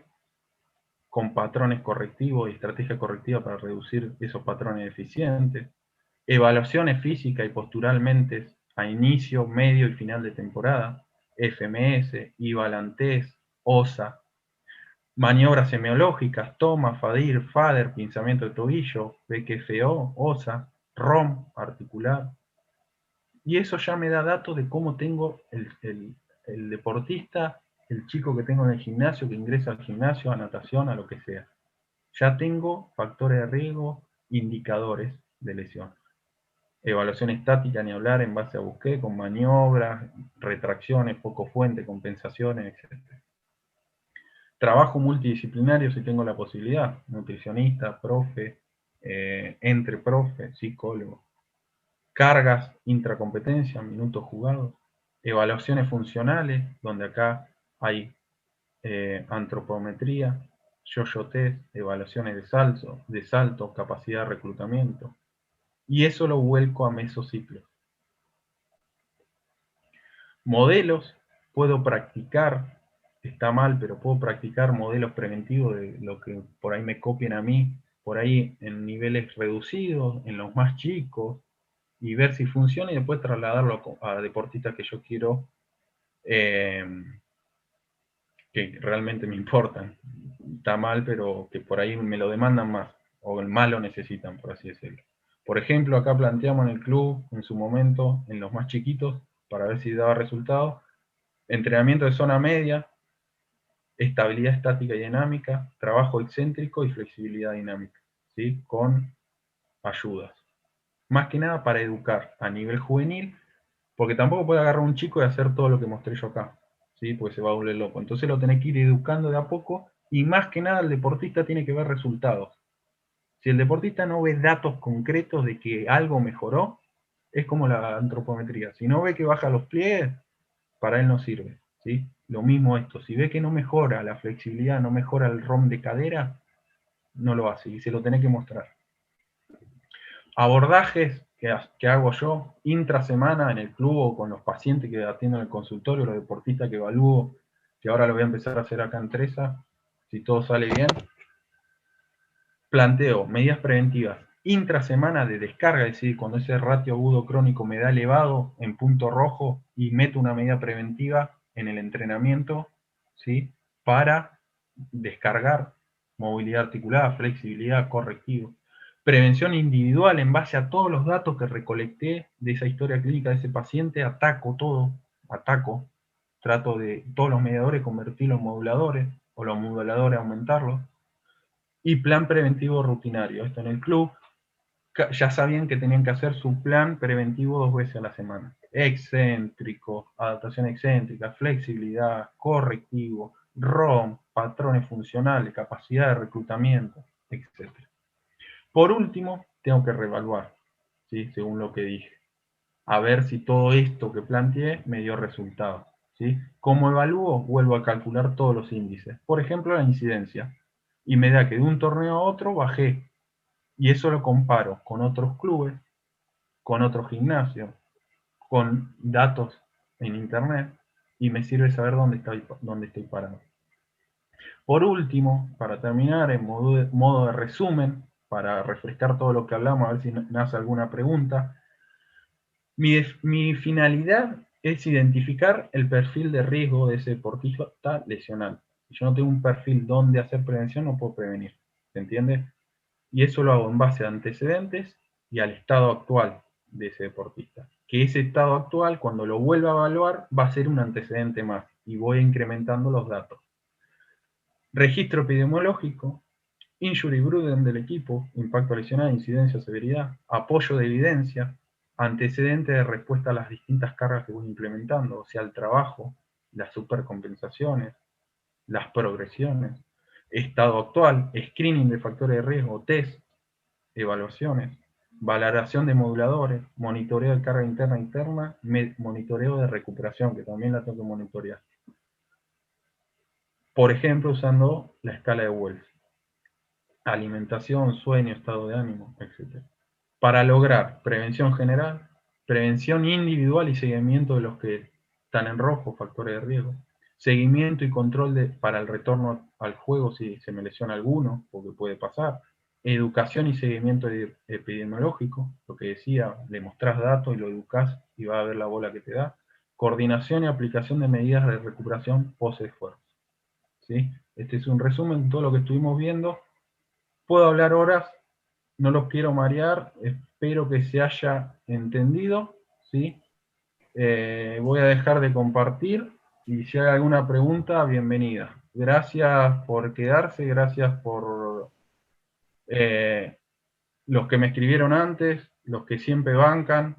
A: con patrones correctivos y estrategia correctiva para reducir esos patrones deficientes, evaluaciones físicas y posturalmente a inicio, medio y final de temporada, FMS, IVALANTES, OSA, maniobras semiológicas, toma, FADIR, FADER, pinzamiento de tobillo, BQFO, OSA, ROM, articular. Y eso ya me da datos de cómo tengo el deportista, el chico que tengo en el gimnasio, que ingresa al gimnasio, a natación, a lo que sea. Ya tengo factores de riesgo, indicadores de lesión. Evaluación estática, ni hablar, en base a busqué, con maniobras, retracciones, foco fuente, compensaciones, etc. Trabajo multidisciplinario si tengo la posibilidad, nutricionista, profe, entre profe, psicólogo. Cargas, intracompetencia, minutos jugados. Evaluaciones funcionales, donde acá hay antropometría, yo-yo test, evaluaciones de salto, capacidad de reclutamiento. Y eso lo vuelco a mesociclos. Modelos, puedo practicar, está mal, pero puedo practicar modelos preventivos de lo que por ahí me copien a mí, por ahí en niveles reducidos, en los más chicos, y ver si funciona y después trasladarlo a deportistas que yo quiero, que realmente me importan. Está mal, pero que por ahí me lo demandan más, o más lo necesitan, por así decirlo. Por ejemplo, acá planteamos en el club, en su momento, en los más chiquitos, para ver si daba resultados, entrenamiento de zona media, estabilidad estática y dinámica, trabajo excéntrico y flexibilidad dinámica, ¿sí? Con ayudas. Más que nada para educar a nivel juvenil, porque tampoco puede agarrar un chico y hacer todo lo que mostré yo acá, ¿sí? Pues se va a volver loco. Entonces lo tenés que ir educando de a poco, y más que nada el deportista tiene que ver resultados. Si el deportista no ve datos concretos de que algo mejoró, es como la antropometría. Si no ve que baja los pliegues, para él no sirve, ¿sí? Lo mismo esto, si ve que no mejora la flexibilidad, no mejora el ROM de cadera, no lo hace y se lo tenés que mostrar. Abordajes que hago yo intrasemana en el club o con los pacientes que atiendo en el consultorio, los deportistas que evalúo, que ahora lo voy a empezar a hacer acá en Tresa, si todo sale bien. Planteo medidas preventivas intrasemana de descarga, es decir, cuando ese ratio agudo crónico me da elevado en punto rojo, y meto una medida preventiva en el entrenamiento, ¿sí? Para descargar movilidad articulada, flexibilidad, correctivo. Prevención individual en base a todos los datos que recolecté de esa historia clínica de ese paciente, ataco todo, trato de todos los mediadores convertirlos en moduladores, o los moduladores aumentarlos. Y plan preventivo rutinario, esto en el club, ya sabían que tenían que hacer su plan preventivo 2 veces a la semana. Excéntrico, adaptación excéntrica, flexibilidad, correctivo, ROM, patrones funcionales, capacidad de reclutamiento, etc. Por último, tengo que reevaluar, ¿sí? Según lo que dije. A ver si todo esto que planteé me dio resultados, ¿sí? ¿Cómo evalúo? Vuelvo a calcular todos los índices. Por ejemplo, la incidencia. Y me da que de un torneo a otro bajé Y eso lo comparo con otros clubes, con otros gimnasios, con datos en internet, y me sirve saber dónde estoy parado. Por último, para terminar, en modo de resumen, para refrescar todo lo que hablamos, a ver si nace alguna pregunta, mi finalidad es identificar el perfil de riesgo de ese deportista lesional. Si yo no tengo un perfil donde hacer prevención, no puedo prevenir. ¿Se entiende? Y eso lo hago en base a antecedentes y al estado actual de ese deportista. Que ese estado actual, cuando lo vuelva a evaluar, va a ser un antecedente más y voy incrementando los datos. Registro epidemiológico, injury burden del equipo, impacto lesional, incidencia, severidad, apoyo de evidencia, antecedente de respuesta a las distintas cargas que voy implementando, o sea, el trabajo, las supercompensaciones, las progresiones, estado actual, screening de factores de riesgo, test, evaluaciones, valoración de moduladores, monitoreo de carga interna e interna, monitoreo de recuperación, que también la tengo que monitorear. Por ejemplo, usando la escala de Wells. Alimentación, sueño, estado de ánimo, etc. Para lograr prevención general, prevención individual y seguimiento de los que están en rojo, factores de riesgo, seguimiento y control para el retorno al juego si se me lesiona alguno, porque puede pasar, educación y seguimiento epidemiológico, lo que decía, le mostrás datos y lo educás y va a ver la bola que te da, coordinación y aplicación de medidas de recuperación post-esfuerzo. ¿Sí? Este es un resumen de todo lo que estuvimos viendo. Puedo hablar horas, no los quiero marear, espero que se haya entendido, ¿sí? Voy a dejar de compartir y si hay alguna pregunta, bienvenida. Gracias por quedarse, gracias por los que me escribieron antes, los que siempre bancan,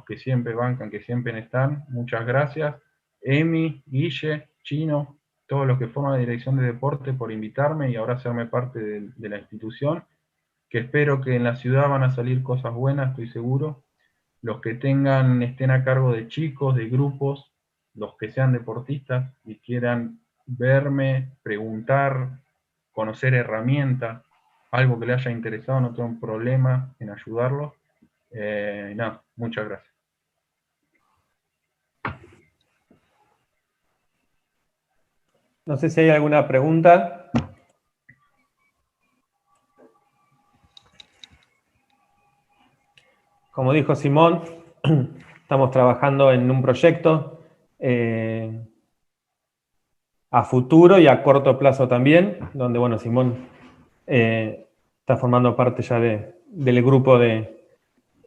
A: que siempre están, muchas gracias. Emi, Guille, Chino, todos los que forman la dirección de deporte por invitarme y ahora hacerme parte de la institución, que espero que en la ciudad van a salir cosas buenas, estoy seguro. Los que estén a cargo de chicos, de grupos, los que sean deportistas y quieran verme, preguntar, conocer herramientas, algo que les haya interesado, no tengo un problema en ayudarlos. Nada, muchas gracias.
B: No sé si hay alguna pregunta. Como dijo Simón, estamos trabajando en un proyecto a futuro y a corto plazo también, donde, bueno, Simón está formando parte ya del grupo de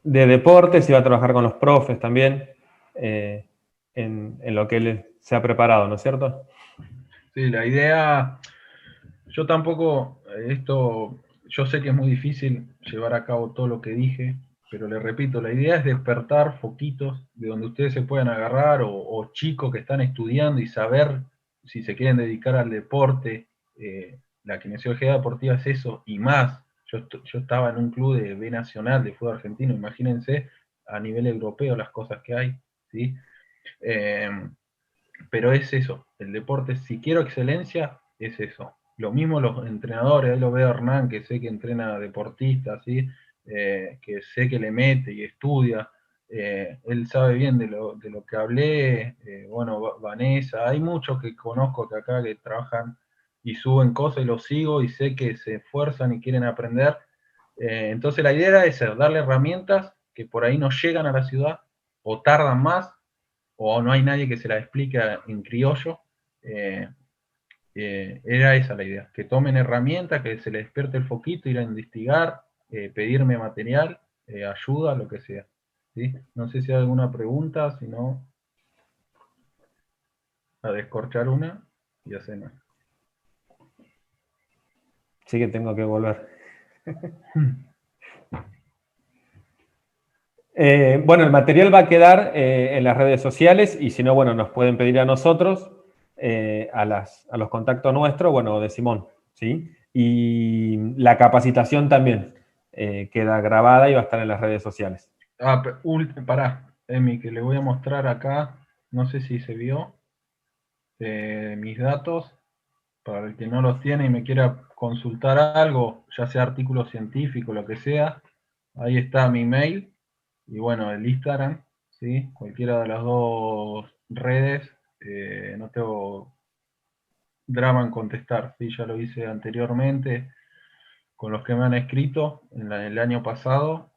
B: deportes y va a trabajar con los profes también en lo que él se ha preparado, ¿no es cierto?
A: Sí, la idea, yo tampoco, yo sé que es muy difícil llevar a cabo todo lo que dije, pero les repito, la idea es despertar foquitos de donde ustedes se puedan agarrar o chicos que están estudiando y saber si se quieren dedicar al deporte. La kinesiología deportiva es eso y más. Yo estaba en un club de B Nacional de fútbol argentino, imagínense a nivel europeo las cosas que hay, ¿sí? Pero es eso, el deporte, si quiero excelencia, es eso. Lo mismo los entrenadores, ahí lo veo a Hernán, que sé que entrena deportistas, ¿sí? Que sé que le mete y estudia, él sabe bien de lo que hablé, bueno, Vanessa, hay muchos que conozco que acá que trabajan y suben cosas y los sigo y sé que se esfuerzan y quieren aprender. Entonces la idea era esa, darle herramientas que por ahí no llegan a la ciudad o tardan más o no hay nadie que se la explique en criollo. Era esa la idea, que tomen herramientas, que se les despierte el foquito, ir a investigar, pedirme material, ayuda, lo que sea. ¿Sí? No sé si hay alguna pregunta, si no, a descorchar una y a cenar.
B: Sí que tengo que volver. Bueno, el material va a quedar en las redes sociales y si no, bueno, nos pueden pedir a nosotros, a los contactos nuestros, bueno, de Simón, ¿sí? Y la capacitación también queda grabada y va a estar en las redes sociales.
A: Pará, Emi, que le voy a mostrar acá, no sé si se vio, mis datos. para el que no los tiene y me quiera consultar algo, ya sea artículo científico, lo que sea, ahí está mi mail y bueno, el Instagram, ¿sí? Cualquiera de las dos redes, no tengo drama en contestar, ¿sí? Ya lo hice anteriormente con los que me han escrito en el año pasado.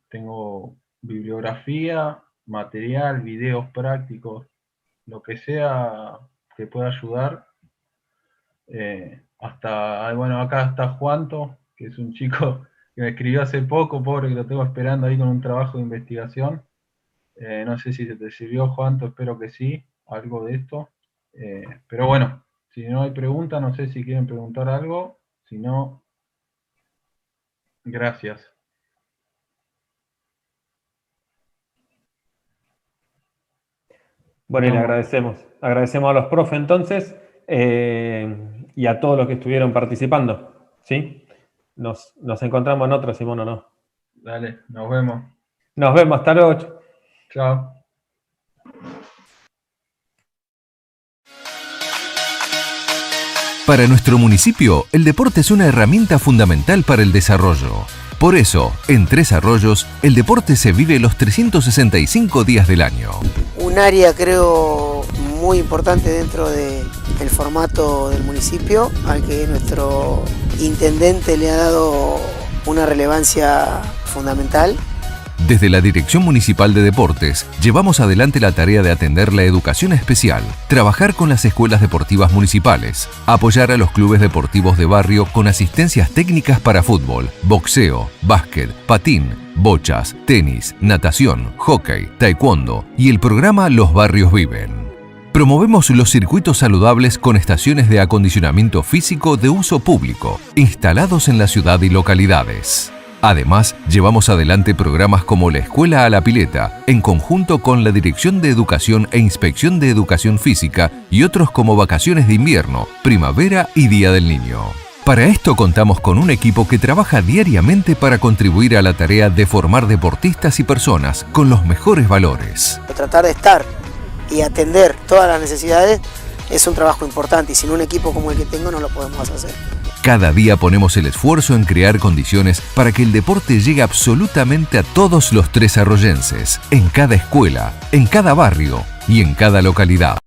A: Tengo bibliografía, material, videos prácticos, lo que sea que pueda ayudar. Bueno, acá está Juanto, que es un chico que me escribió hace poco, pobre, que lo tengo esperando ahí con un trabajo de investigación. No sé si se te sirvió, Juanto, espero que sí, algo de esto. Pero bueno, si no hay preguntas, no sé si quieren preguntar algo, si no, gracias.
B: Bueno, y le agradecemos a los profes entonces y a todos los que estuvieron participando, ¿sí? Nos encontramos en otro, Simón, ¿o no?
A: Dale, nos vemos.
B: Nos vemos, hasta luego.
A: Chao.
C: Para nuestro municipio, el deporte es una herramienta fundamental para el desarrollo. Por eso, en Tres Arroyos, el deporte se vive los 365 días del año.
D: Un área, creo, muy importante dentro del formato del municipio, al que nuestro intendente le ha dado una relevancia fundamental.
C: Desde la Dirección Municipal de Deportes, llevamos adelante la tarea de atender la educación especial, trabajar con las escuelas deportivas municipales, apoyar a los clubes deportivos de barrio con asistencias técnicas para fútbol, boxeo, básquet, patín, bochas, tenis, natación, hockey, taekwondo y el programa Los Barrios Viven. Promovemos los circuitos saludables con estaciones de acondicionamiento físico de uso público, instalados en la ciudad y localidades. Además, llevamos adelante programas como la Escuela a la Pileta, en conjunto con la Dirección de Educación e Inspección de Educación Física y otros como Vacaciones de Invierno, Primavera y Día del Niño. Para esto contamos con un equipo que trabaja diariamente para contribuir a la tarea de formar deportistas y personas con los mejores valores.
D: Tratar de estar y atender todas las necesidades es un trabajo importante y sin un equipo como el que tengo no lo podemos hacer.
C: Cada día ponemos el esfuerzo en crear condiciones para que el deporte llegue absolutamente a todos los tresarroyenses, en cada escuela, en cada barrio y en cada localidad.